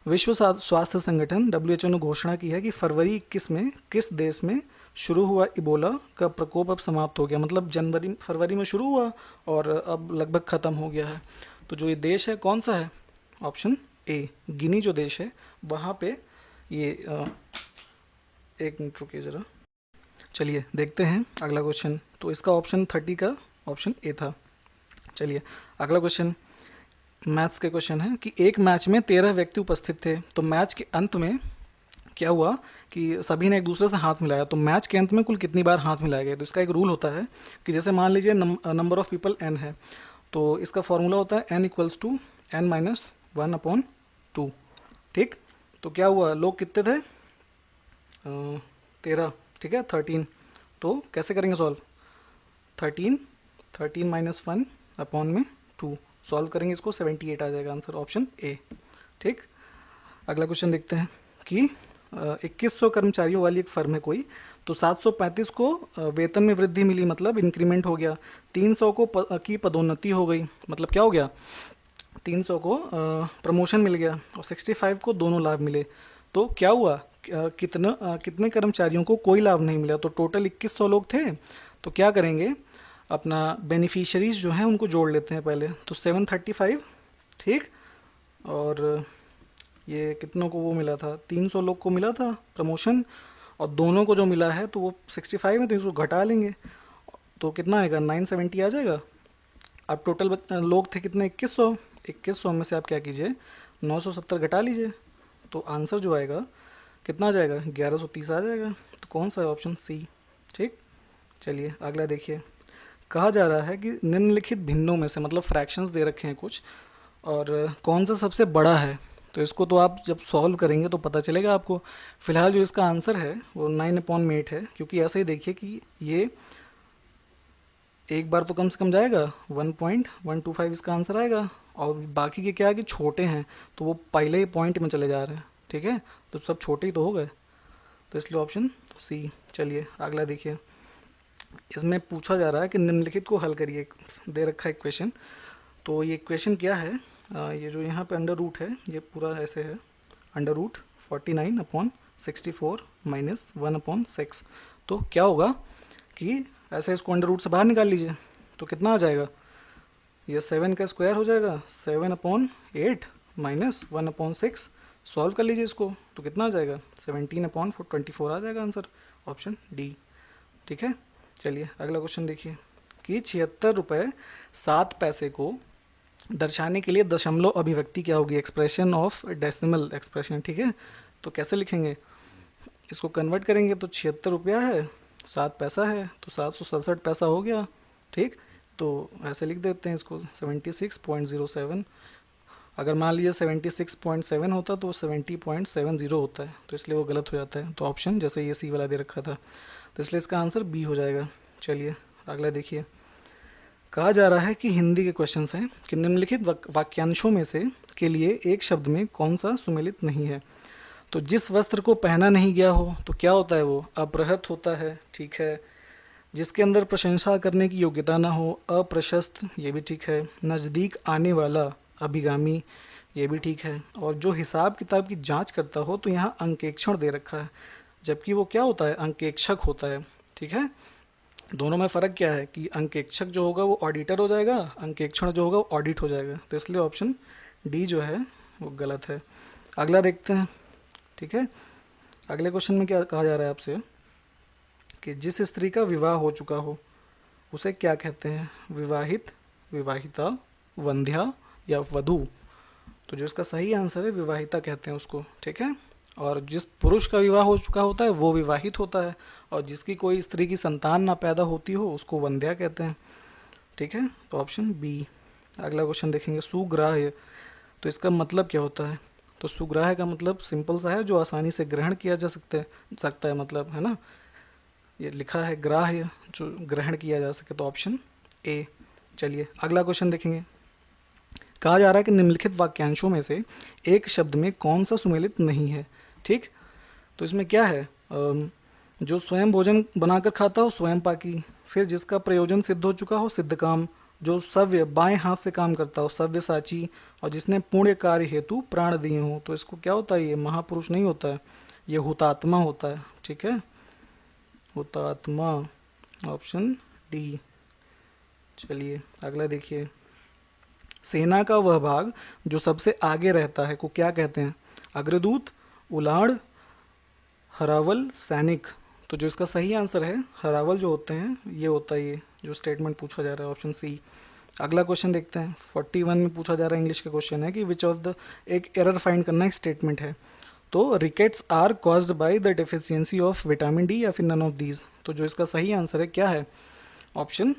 विश्व स्वास्थ्य संगठन WHO ने घोषणा की है कि फरवरी 21 में किस देश में शुरू हुआ इबोला का प्रकोप अब समाप्त हो गया, मतलब फरवरी में शुरू हुआ और अब लगभग ख़त्म हो गया है। तो जो ये देश है कौन सा है, ऑप्शन ए गिनी जो देश है वहाँ पे ये एक मिनट रुकिए ज़रा। चलिए देखते हैं अगला क्वेश्चन। तो इसका ऑप्शन 30 का ऑप्शन ए था। चलिए अगला क्वेश्चन मैथ्स के क्वेश्चन है कि एक मैच में 13 व्यक्ति उपस्थित थे, तो मैच के अंत में क्या हुआ कि सभी ने एक दूसरे से हाथ मिलाया, तो मैच के अंत में कुल कितनी बार हाथ मिलाया गया। तो इसका एक रूल होता है कि जैसे मान लीजिए नंबर ऑफ पीपल n है, तो इसका फॉर्मूला होता है n इक्वल्स टू n-1/2। ठीक, तो क्या हुआ, लोग कितने थे, 13। ठीक है, 13। तो कैसे करेंगे सॉल्व, 13 माइनस 1/2 सॉल्व करेंगे इसको, 78 आ जाएगा आंसर, ऑप्शन ए। ठीक, अगला क्वेश्चन देखते हैं कि 2100 कर्मचारियों वाली एक फर्म है कोई, तो 735 को वेतन में वृद्धि मिली मतलब इंक्रीमेंट हो गया, 300 की पदोन्नति हो गई, मतलब क्या हो गया, 300 को प्रमोशन मिल गया, और 65 को दोनों लाभ मिले। तो क्या हुआ, कितने कर्मचारियों को कोई लाभ नहीं मिला, तो टोटल 2100 लोग थे। तो क्या करेंगे, अपना बेनिफिशियरीज जो हैं उनको जोड़ लेते हैं पहले, तो 735। ठीक, और ये कितनों को वो मिला था, 300 लोग को मिला था प्रमोशन, और दोनों को जो मिला है तो वो 65 है, तो इसको घटा लेंगे तो कितना आएगा, 970 आ जाएगा। अब टोटल लोग थे कितने, 2100 में से आप क्या कीजिए 970 घटा लीजिए, तो आंसर जो आएगा कितना आ जाएगा, 1130 आ जाएगा। तो कौन सा है, ऑप्शन सी। ठीक, चलिए अगला देखिए। कहा जा रहा है कि निम्नलिखित भिन्नों में से, मतलब फ्रैक्शंस दे रखे हैं कुछ, और कौन सा सबसे बड़ा है। तो इसको तो आप जब सॉल्व करेंगे तो पता चलेगा आपको। फिलहाल जो इसका आंसर है वो 9/8 है, क्योंकि ऐसे ही देखिए कि ये एक बार तो कम से कम जाएगा, 1.125 इसका आंसर आएगा, और बाकी के क्या है कि छोटे हैं तो वो पहले ही पॉइंट में चले जा रहे हैं, ठीक है, तो सब छोटे ही तो हो गए, तो इसलिए ऑप्शन सी। चलिए अगला देखिए, इसमें पूछा जा रहा है कि निम्नलिखित को हल करिए, दे रखा है क्वेश्चन। तो ये क्वेश्चन क्या है, ये जो यहाँ पे अंडर रूट है ये पूरा ऐसे है, अंडर रूट 49/64 माइनस 1/6। तो क्या होगा कि ऐसे इसको अंडर रूट से बाहर निकाल लीजिए, तो कितना आ जाएगा, ये 7 का स्क्वायर हो जाएगा, 7/8 माइनस 1/6। सॉल्व कर लीजिए इसको, तो कितना आ जाएगा, 17/24 आ जाएगा आंसर, ऑप्शन डी, ठीक है। चलिए अगला क्वेश्चन देखिए कि 76 रुपये 7 पैसे को दर्शाने के लिए दशमलव अभिव्यक्ति क्या होगी, एक्सप्रेशन ऑफ डेसिमल एक्सप्रेशन, ठीक है। तो कैसे लिखेंगे, इसको कन्वर्ट करेंगे तो 76 रुपया है, 7 पैसा है, तो 767 पैसा हो गया, ठीक। तो ऐसे लिख देते हैं इसको 76.07। अगर मान लीजिए 76.7 होता तो 70.70 होता है, तो इसलिए वो गलत हो जाता है। तो ऑप्शन जैसे ये सी वाला दे रखा था, तो इसलिए इसका आंसर बी हो जाएगा। चलिए अगला देखिए, कहा जा रहा है कि हिंदी के क्वेश्चंस हैं कि निम्नलिखित वाक्यांशों में से के लिए एक शब्द में कौन सा सुमेलित नहीं है। तो जिस वस्त्र को पहना नहीं गया हो तो क्या होता है, वो अपृहत होता है, ठीक है। जिसके अंदर प्रशंसा करने की योग्यता ना हो, अप्रशस्त, ये भी ठीक है। नज़दीक आने वाला, अभिगामी, ये भी ठीक है। और जो हिसाब किताब की जांच करता हो, तो यहाँ अंकेक्षण दे रखा है, जबकि वो क्या होता है, अंकेक्षक होता है, ठीक है। दोनों में फ़र्क क्या है कि अंकेक्षक जो होगा वो ऑडिटर हो जाएगा, अंकेक्षण जो होगा वो ऑडिट हो जाएगा, तो इसलिए ऑप्शन डी जो है वो गलत है। अगला देखते हैं, ठीक है। अगले क्वेश्चन में क्या कहा जा रहा है आपसे कि जिस स्त्री का विवाह हो चुका हो उसे क्या कहते हैं, विवाहित, विवाहिता, वंध्या या वधू। तो जो इसका सही आंसर है विवाहिता कहते हैं उसको, ठीक है। और जिस पुरुष का विवाह हो चुका होता है वो विवाहित होता है, और जिसकी कोई स्त्री की संतान ना पैदा होती हो उसको वंध्या कहते हैं, ठीक है। तो ऑप्शन बी। अगला क्वेश्चन देखेंगे, सुग्राह्य, तो इसका मतलब क्या होता है। तो सुग्राह्य का मतलब सिंपल सा है, जो आसानी से ग्रहण किया जा सकता है, मतलब है ना, ये लिखा है ग्राह्य, जो ग्रहण किया जा सके, तो ऑप्शन ए। चलिए अगला क्वेश्चन देखेंगे, कहा जा रहा है कि निम्नलिखित वाक्यांशों में से एक शब्द में कौन सा सुमेलित नहीं है, ठीक। तो इसमें क्या है, जो स्वयं भोजन बनाकर खाता हो स्वयं पाकी, फिर जिसका प्रयोजन सिद्ध हो चुका हो सिद्ध काम, जो सव्य बाएं हाथ से काम करता हो सव्य साची, और जिसने पुण्य कार्य हेतु प्राण दिए हो। तो इसको क्या होता है, ये महापुरुष नहीं होता है, ये हुतात्मा होता है, ठीक है, हुतात्मा, ऑप्शन डी। चलिए अगला देखिए, सेना का वह भाग जो सबसे आगे रहता है को क्या कहते हैं, अग्रदूत, उलाड़, हरावल, सैनिक। तो जो इसका सही आंसर है हरावल जो होते हैं ये होता है, ये जो स्टेटमेंट पूछा जा रहा है, ऑप्शन सी। अगला क्वेश्चन देखते हैं, 41 में पूछा जा रहा है, इंग्लिश का क्वेश्चन है कि विच ऑफ द, एक एरर फाइंड करना, एक स्टेटमेंट है। तो rickets are caused by the deficiency of vitamin D या फिर नन ऑफ दीज। तो जो इसका सही आंसर है क्या है, ऑप्शन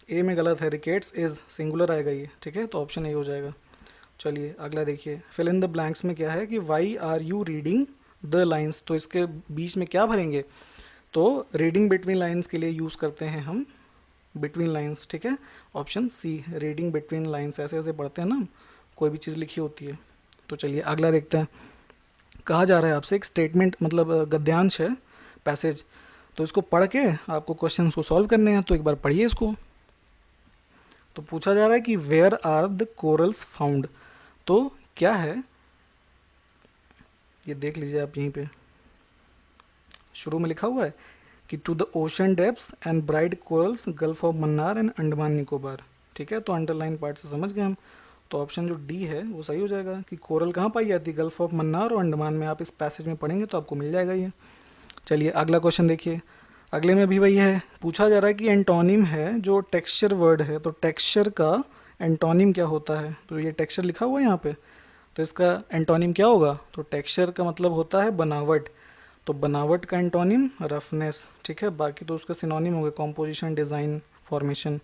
ए में गलत है, रिकेट्स इज सिंगुलर आएगा ये, ठीक है, तो ऑप्शन ए हो जाएगा। चलिए अगला देखिए, फिल इन द ब्लैंक्स में क्या है कि why are you reading the lines. तो इसके बीच में क्या भरेंगे, तो रीडिंग बिटवीन लाइन्स के लिए यूज़ करते हैं हम बिटवीन लाइन्स, ठीक है, option C, reading between lines, ऐसे ऐसे पढ़ते हैं ना कोई भी चीज़ लिखी होती है। तो चलिए अगला देखते हैं, कहा जा रहा है आपसे एक स्टेटमेंट, मतलब गद्यांश है, पैसेज, तो इसको पढ़ के आपको क्वेश्चन को सॉल्व करने हैं, तो एक बार पढ़िए इसको। तो पूछा जा रहा है कि where are the corals found. तो क्या है, ये देख लीजिए आप, यहीं पे शुरू में लिखा हुआ है कि to the ocean depths and bright corals gulf of Mannar and Andaman Nicobar, ठीक है। तो अंडरलाइन पार्ट से समझ गए हम, तो ऑप्शन जो डी है वो सही हो जाएगा कि कोरल कहाँ पाई जाती है, गल्फ ऑफ मन्नार और अंडमान में। आप इस पैसेज में पढ़ेंगे तो आपको मिल जाएगा ये। चलिए अगला क्वेश्चन देखिए, अगले में भी वही है, पूछा जा रहा है कि एंटोनिम है जो टेक्सचर वर्ड है, तो टेक्सचर का एंटोनिम क्या होता है। तो ये टेक्सचर लिखा हुआ है यहाँ पे, तो इसका एंटोनिम क्या होगा, तो टेक्सचर का मतलब होता है बनावट, तो बनावट का एंटोनिम रफनेस, ठीक है। बाकी तो उसका सिनोनिम हो गया कॉम्पोजिशन, डिज़ाइन, फॉर्मेशन।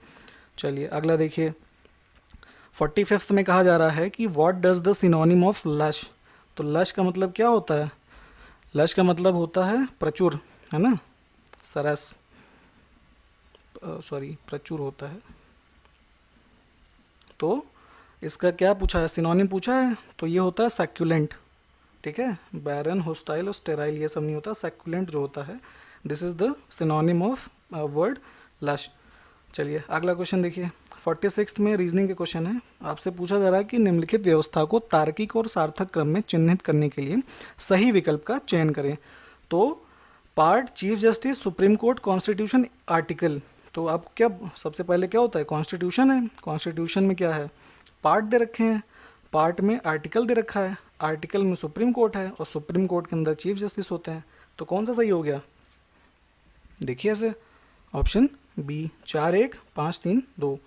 चलिए अगला देखिए, 45th में कहा जा रहा है कि what does the synonym of lush. तो लश का मतलब क्या होता है? लश का मतलब होता है प्रचुर, है ना, सरस, सॉरी प्रचुर होता है। तो इसका क्या पूछा है, सिनोनिम पूछा है, तो ये होता है सैक्यूलेंट। ठीक है, बैरन, होस्टाइल और स्टेराइल ये सब नहीं होता, सैक्यूलेंट जो होता है, this is the synonym of word lush. चलिए अगला क्वेश्चन देखिए, 46 में रीजनिंग के क्वेश्चन है। आपसे पूछा जा रहा है कि निम्नलिखित व्यवस्था को तार्किक और सार्थक क्रम में चिन्हित करने के लिए सही विकल्प का चयन करें। तो part, chief justice, supreme court, constitution, article. तो आप क्या, सबसे पहले क्या होता है, कॉन्स्टिट्यूशन है। कॉन्स्टिट्यूशन में क्या है, पार्ट दे रखे हैं, पार्ट में आर्टिकल दे रखा है, आर्टिकल में सुप्रीम कोर्ट है और सुप्रीम कोर्ट के अंदर चीफ जस्टिस होते हैं। तो कौन सा सही हो गया, देखिए ऐसे, ऑप्शन बी, 4 1 5 3 2।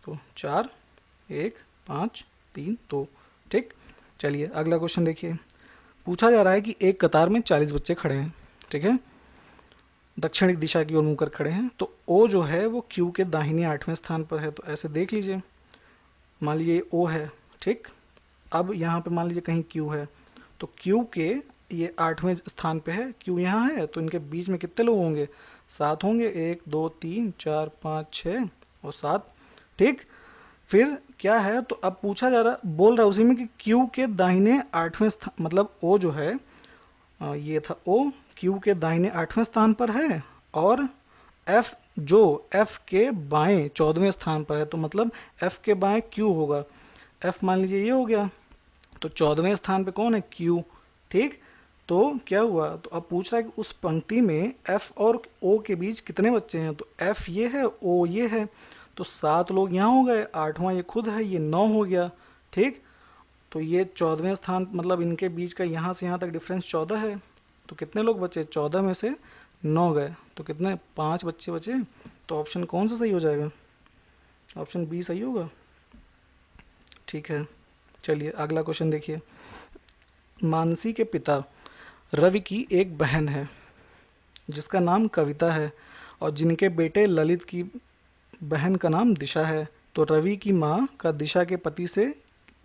तो 4 1 5 3 2। ठीक, चलिए अगला क्वेश्चन देखिए, पूछा जा रहा है कि एक कतार में 40 बच्चे खड़े हैं, ठीक है, दक्षिणी दिशा की ओर मुंह कर खड़े हैं। तो ओ जो है वो क्यू के दाहिने 8वें स्थान पर है। तो ऐसे देख लीजिए, मान लीजिए ओ है, ठीक, अब यहाँ पे मान लीजिए कहीं क्यू है, तो क्यू के ये 8वें स्थान पे है, क्यू यहाँ है, तो इनके बीच में कितने लोग होंगे, 7 होंगे, 1 2 3 4 5 6 और 7। ठीक, फिर क्या है, तो अब पूछा जा रहा, बोल रहा है उसी में कि क्यू के दाहिने 8वें स्थान, मतलब ओ जो है, ये था ओ, क्यू के दाहिने 8वें स्थान पर है, और एफ जो एफ के बाएं 14वें स्थान पर है। तो मतलब एफ के बाएं क्यू होगा, एफ मान लीजिए ये हो गया, तो 14वें स्थान पे कौन है, क्यू। ठीक, तो क्या हुआ, तो अब पूछ रहा है कि उस पंक्ति में एफ और ओ के बीच कितने बच्चे हैं। तो एफ ये है, ओ ये है, तो 7 लोग यहाँ हो गए, 8वां ये खुद है, ये 9 हो गया। ठीक, तो ये 14वें स्थान, मतलब इनके बीच का यहाँ से यहाँ तक डिफरेंस 14 है। तो कितने लोग बचे, 14 में से 9 गए, तो कितने, 5 बच्चे बचे। तो ऑप्शन कौन सा सही हो जाएगा, ऑप्शन बी सही होगा। ठीक है, चलिए अगला क्वेश्चन देखिए, मानसी के पिता रवि की एक बहन है जिसका नाम कविता है और जिनके बेटे ललित की बहन का नाम दिशा है। तो रवि की माँ का दिशा के पति से,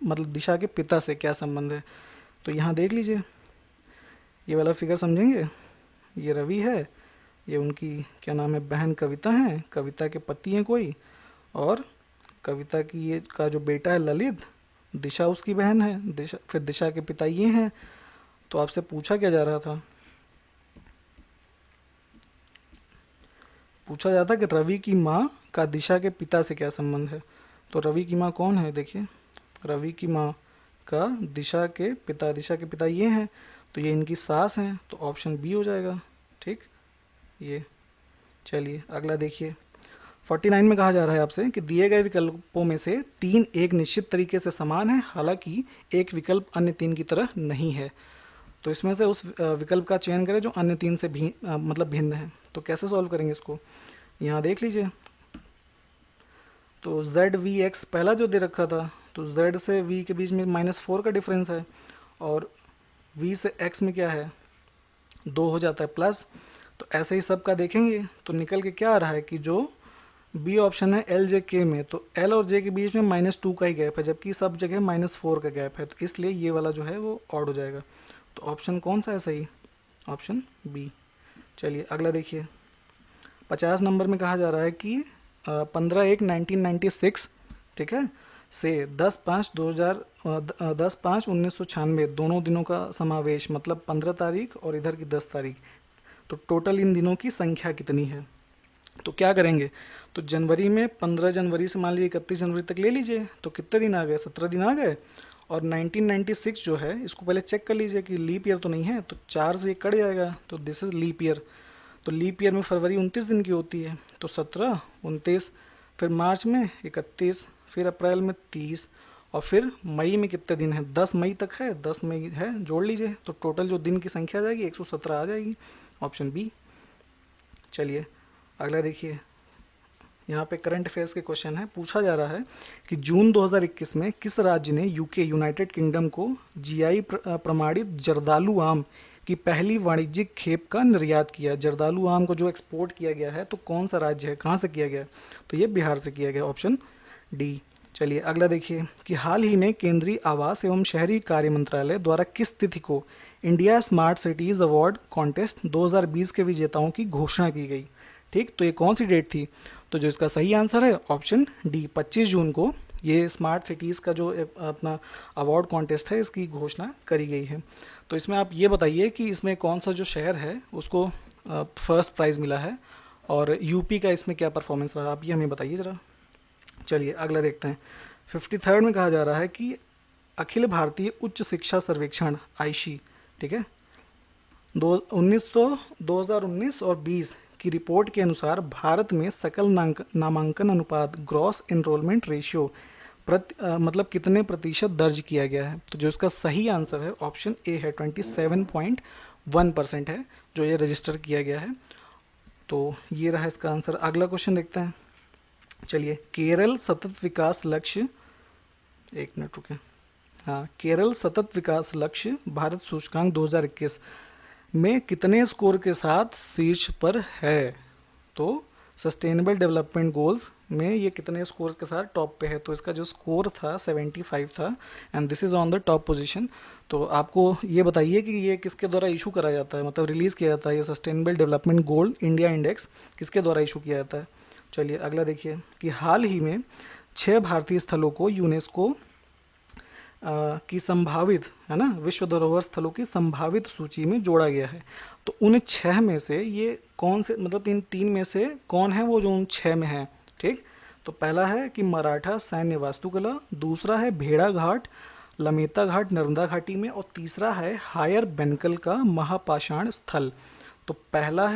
मतलब दिशा के पिता से क्या संबंध है। तो यहाँ देख लीजिए, ये वाला फिगर समझेंगे, ये रवि है, ये उनकी क्या नाम है, बहन कविता है, कविता के पति हैं कोई, और कविता की ये का जो बेटा है ललित, दिशा उसकी बहन है, दिशा, फिर दिशा के पिता ये हैं। तो आपसे पूछा क्या जा रहा था, पूछा जाता कि रवि की माँ का दिशा के पिता से क्या संबंध है। तो रवि की माँ कौन है, देखिए, रवि की माँ का दिशा के पिता ये हैं, तो ये इनकी सास हैं, तो ऑप्शन बी हो जाएगा। ठीक, ये, चलिए अगला देखिए, 49 में कहा जा रहा है आपसे कि दिए गए विकल्पों में से 3 एक निश्चित तरीके से समान है, हालांकि एक विकल्प अन्य 3 की तरह नहीं है। तो इसमें से उस विकल्प का चयन करें जो अन्य 3 से मतलब भिन्न है। तो कैसे सॉल्व करेंगे इसको, यहाँ देख लीजिए, तो जेड वी एक्स पहला जो दे रखा था, तो जेड से वी के बीच में -4 का डिफरेंस है, और वी से एक्स में क्या है, 2 हो जाता है प्लस। तो ऐसे ही सब का देखेंगे तो निकल के क्या आ रहा है कि जो बी ऑप्शन है एल जे के में, तो एल और जे के बीच में -2 का ही गैप है, जबकि सब जगह -4 का गैप है, तो इसलिए ये वाला जो है वो ऑड हो जाएगा। तो ऑप्शन कौन सा है सही, ऑप्शन बी। चलिए अगला देखिए, 50 नंबर में कहा जा रहा है कि 15/1/1996, ठीक है, से 10/5/1996 दोनों दिनों का समावेश, मतलब 15 तारीख और इधर की 10 तारीख, तो टोटल इन दिनों की संख्या कितनी है। तो क्या करेंगे, तो जनवरी में 15 जनवरी से मान लीजिए 31 जनवरी तक ले लीजिए, तो कितने दिन आ गए, 17 दिन आ गए। और 1996 जो है, इसको पहले चेक कर लीजिए कि लीप ईयर तो नहीं है, तो 4 से ये कट जाएगा, तो दिस इज लीप ईयर। तो लीप ईयर में फरवरी 29 दिन की होती है, तो 17 29, फिर मार्च में 31, फिर अप्रैल में 30, और फिर मई में कितने दिन है, 10 मई तक है, 10 मई है, जोड़ लीजिए, तो टोटल जो दिन की संख्या आ जाएगी 117 आ जाएगी, ऑप्शन बी। चलिए अगला देखिए, यहाँ पे करंट अफेयर्स के क्वेश्चन है। पूछा जा रहा है कि जून 2021 में किस राज्य ने यूके यूनाइटेड किंगडम को जीआई प्रमाणित जर्दालू आम की पहली वाणिज्यिक खेप का निर्यात किया? जर्दालू आम को जो एक्सपोर्ट किया गया है तो कौन सा राज्य है, कहाँ से किया गया? तो ये बिहार से किया गया, ऑप्शन डी। चलिए अगला देखिए कि हाल ही में केंद्रीय आवास एवं शहरी कार्य मंत्रालय द्वारा किस तिथि को India smart cities award contest 2020 के विजेताओं की घोषणा की गई? ठीक, तो ये कौन सी डेट थी? तो जो इसका सही आंसर है ऑप्शन डी, 25 जून को ये स्मार्ट सिटीज़ का जो अपना अवार्ड कॉन्टेस्ट है इसकी घोषणा करी गई है। तो इसमें आप ये बताइए कि इसमें कौन सा जो शहर है उसको फर्स्ट प्राइज़ मिला है और यूपी का इसमें क्या परफॉर्मेंस रहा, आप ये हमें बताइए ज़रा। चलिए अगला देखते हैं। 53rd में कहा जा रहा है कि अखिल भारतीय उच्च शिक्षा सर्वेक्षण आईशी, ठीक है, 2019 और 20 की रिपोर्ट के अनुसार भारत में सकल नामांकन अनुपात ग्रॉस एनरोलमेंट रेशियो मतलब कितने प्रतिशत दर्ज किया गया है? तो जो इसका सही आंसर है ऑप्शन ए है, 27.1% है जो ये रजिस्टर किया गया है। तो ये रहा इसका आंसर। अगला क्वेश्चन देखते हैं। चलिए, केरल सतत विकास लक्ष्य, एक मिनट रुके, हाँ, केरल सतत विकास लक्ष्य भारत सूचकांक 2021 में कितने स्कोर के साथ शीर्ष पर है? तो सस्टेनेबल डेवलपमेंट गोल्स में ये कितने स्कोर के साथ टॉप पे है? तो इसका जो स्कोर था 75 था and this is on the top position. तो आपको ये बताइए कि ये किसके द्वारा इशू करा जाता है, मतलब रिलीज़ किया जाता है ये sustainable development goal India index किसके द्वारा इशू किया जाता है? चलिए अगला देखिए कि हाल ही में 6 भारतीय स्थलों को यूनेस्को की संभावित, है ना, विश्व धरोहर स्थलों की संभावित सूची में जोड़ा गया है। तो उन 6 में से ये कौन से, मतलब तीन में से कौन है वो जो उन 6 में है? ठीक, तो पहला है कि मराठा सैन्य वास्तुकला, दूसरा है भेड़ा घाट लमेता घाट नर्मदा घाटी में, और तीसरा है हायर बेनकल का महापाषाण स्थल। तो पहला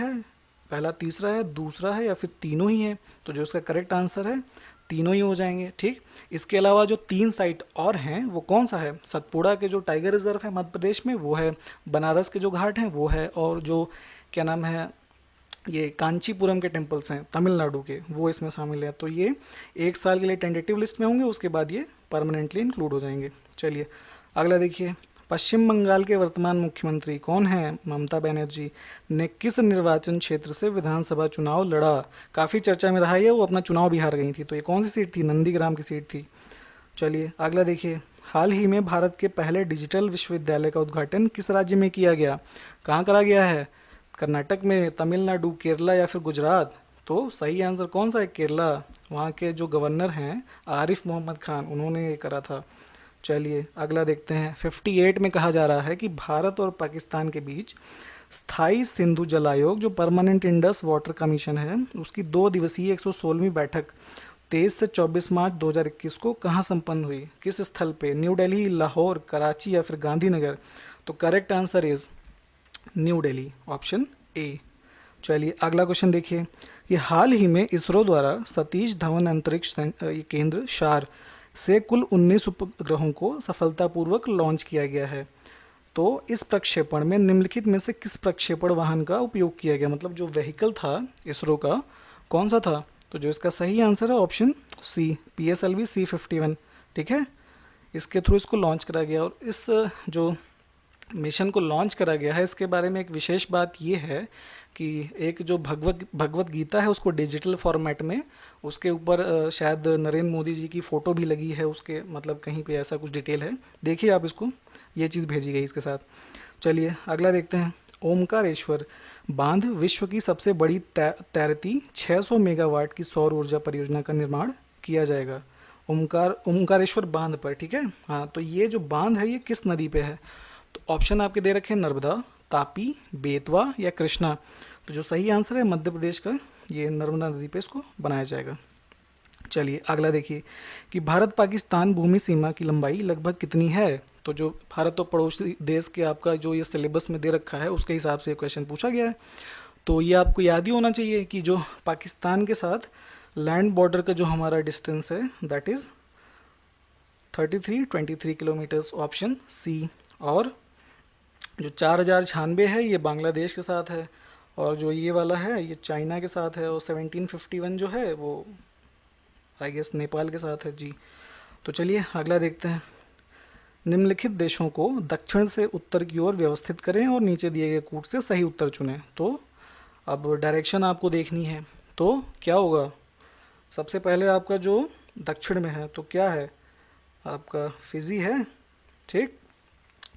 तीसरा है, दूसरा है, या फिर तीनों ही है? तो जो इसका करेक्ट आंसर है तीनों ही हो जाएंगे। ठीक, इसके अलावा जो 3 साइट और हैं वो कौन सा है? सतपुड़ा के जो टाइगर रिजर्व है मध्य प्रदेश में वो है, बनारस के जो घाट हैं वो है, और जो क्या नाम है ये कांचीपुरम के टेम्पल्स हैं तमिलनाडु के, वो इसमें शामिल है। तो ये 1 साल के लिए टेंटेटिव लिस्ट में होंगे, उसके बाद ये परमानेंटली इंक्लूड हो जाएंगे। चलिए अगला देखिए, पश्चिम बंगाल के वर्तमान मुख्यमंत्री कौन है? ममता बनर्जी ने किस निर्वाचन क्षेत्र से विधानसभा चुनाव लड़ा? काफ़ी चर्चा में रहा है, वो अपना चुनाव भी हार गई थी। तो ये कौन सी सीट थी? नंदीग्राम की सीट थी। चलिए अगला देखिए, हाल ही में भारत के पहले डिजिटल विश्वविद्यालय का उद्घाटन किस राज्य में किया गया? कहाँ करा गया है? कर्नाटक में, तमिलनाडु, केरला या फिर गुजरात? तो सही आंसर कौन सा है? केरला। वहाँ के जो गवर्नर हैं आरिफ मोहम्मद खान, उन्होंने ये करा था। चलिए अगला देखते हैं। 58 में कहा जा रहा है कि भारत और पाकिस्तान के बीच स्थायी सिंधु जल आयोग जो परमानेंट इंडस वाटर कमीशन है उसकी 2 दिवसीय 116वीं बैठक 23 से 24 मार्च 2021 को कहाँ संपन्न हुई? किस स्थल पे? न्यू दिल्ली, लाहौर, कराची या फिर गांधीनगर? तो correct answer is new Delhi, option A. चलिए अगला क्वेश्चन देखिए, ये हाल ही में इसरो द्वारा सतीश धवन अंतरिक्ष केंद्र शार से कुल 19 उपग्रहों को सफलतापूर्वक लॉन्च किया गया है। तो इस प्रक्षेपण में निम्नलिखित में से किस प्रक्षेपण वाहन का उपयोग किया गया? मतलब जो व्हीकल था इसरो का कौन सा था? तो जो इसका सही आंसर है ऑप्शन सी, PSLV C-51। ठीक है, इसके थ्रू इसको लॉन्च करा गया। और इस जो मिशन को लॉन्च करा गया है इसके बारे में एक विशेष बात ये है कि एक जो भगवत गीता है उसको डिजिटल फॉर्मेट में उसके ऊपर शायद नरेंद्र मोदी जी की फ़ोटो भी लगी है उसके, मतलब कहीं पे ऐसा कुछ डिटेल है, देखिए आप इसको, ये चीज़ भेजी गई इसके साथ। चलिए अगला देखते हैं। ओमकारेश्वर बांध विश्व की सबसे बड़ी तैरती 600 मेगावाट की सौर ऊर्जा परियोजना का निर्माण किया जाएगा ओमकारेश्वर बांध पर। ठीक है, हाँ, तो ये जो बांध है ये किस नदी पे है? तो ऑप्शन आपके दे रखे हैं नर्मदा, तापी, बेतवा या कृष्णा। तो जो सही आंसर है मध्य प्रदेश का, ये नर्मदा नदी पे इसको बनाया जाएगा। चलिए अगला देखिए कि भारत पाकिस्तान भूमि सीमा की लंबाई लगभग कितनी है? तो जो भारत और पड़ोसी देश के आपका जो ये सिलेबस में दे रखा है उसके हिसाब से क्वेश्चन पूछा गया है। तो ये आपको याद ही होना चाहिए कि जो पाकिस्तान के साथ लैंड बॉर्डर का जो हमारा डिस्टेंस है that is 2323 kilometres, option C. और जो 4096 है ये बांग्लादेश के साथ है, और जो ये वाला है ये चाइना के साथ है, और 1751 जो है वो आई गेस नेपाल के साथ है जी। तो चलिए अगला देखते हैं। निम्नलिखित देशों को दक्षिण से उत्तर की ओर व्यवस्थित करें और नीचे दिए गए कूट से सही उत्तर चुनें। तो अब डायरेक्शन आपको देखनी है, तो क्या होगा, सबसे पहले आपका जो दक्षिण में है तो क्या है, आपका फिजी है, ठीक।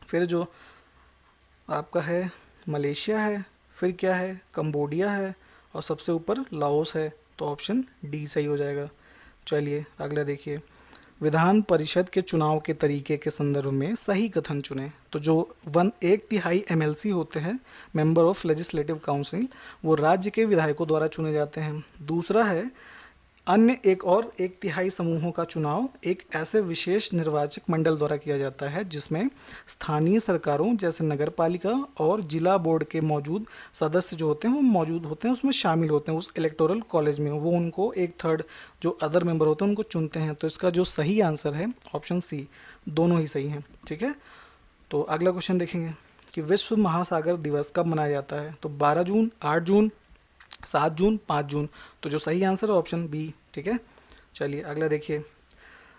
फिर जो आपका है मलेशिया है, फिर क्या है, कंबोडिया है, और सबसे ऊपर लाओस है। तो ऑप्शन डी सही हो जाएगा। चलिए अगला देखिए, विधान परिषद के चुनाव के तरीके के संदर्भ में सही कथन चुनें। तो जो 1/3 एमएलसी होते हैं, मेंबर ऑफ लेजिस्लेटिव काउंसिल, वो राज्य के विधायकों द्वारा चुने जाते हैं। दूसरा है, अन्य एक और 1/3 समूहों का चुनाव एक ऐसे विशेष निर्वाचक मंडल द्वारा किया जाता है जिसमें स्थानीय सरकारों जैसे नगर पालिका और जिला बोर्ड के मौजूद सदस्य जो होते हैं वो मौजूद होते हैं, उसमें शामिल होते हैं, उस इलेक्टोरल कॉलेज में वो उनको 1/3 जो अदर मेंबर होते हैं उनको चुनते हैं। तो इसका जो सही आंसर है ऑप्शन सी, दोनों ही सही हैं, ठीक है। तो अगला क्वेश्चन देखेंगे कि विश्व महासागर दिवस कब मनाया जाता है। तो 12 जून, 8 जून, 7 जून, 5 जून। तो जो सही आंसर है ऑप्शन बी, ठीक है। चलिए अगला देखिए,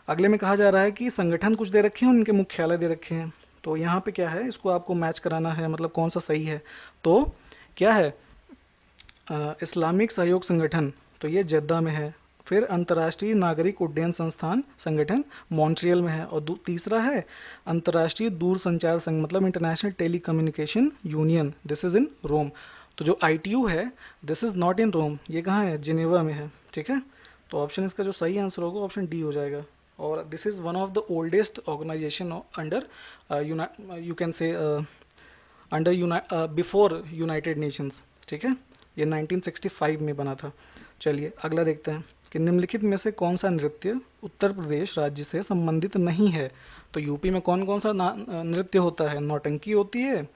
अगले में कहा जा रहा है कि संगठन कुछ दे रखे हैं, उनके मुख्यालय दे रखे हैं। तो यहाँ पे क्या है, इसको आपको मैच कराना है, मतलब कौन सा सही है। तो क्या है, इस्लामिक सहयोग संगठन, तो ये जेद्दा में है। फिर अंतर्राष्ट्रीय नागरिक उड्डयन संस्थान संगठन मॉन्ट्रियल में है। और तीसरा है अंतर्राष्ट्रीय दूरसंचार संघ, मतलब International Telecommunication Union, this is in Rome. तो जो ITU है, this is not in Rome, ये कहाँ है, जिनेवा में है, ठीक है। तो ऑप्शन इसका जो सही आंसर होगा ऑप्शन डी हो जाएगा। और this is one of the oldest organisation under you can say under before United Nations, ठीक है। ये 1965 में बना था। चलिए अगला देखते हैं कि निम्नलिखित में से कौन सा नृत्य उत्तर प्रदेश राज्य से संबंधित नहीं है। तो यूपी में कौन कौन सा नृत्य होता है, नौटंकी होती है,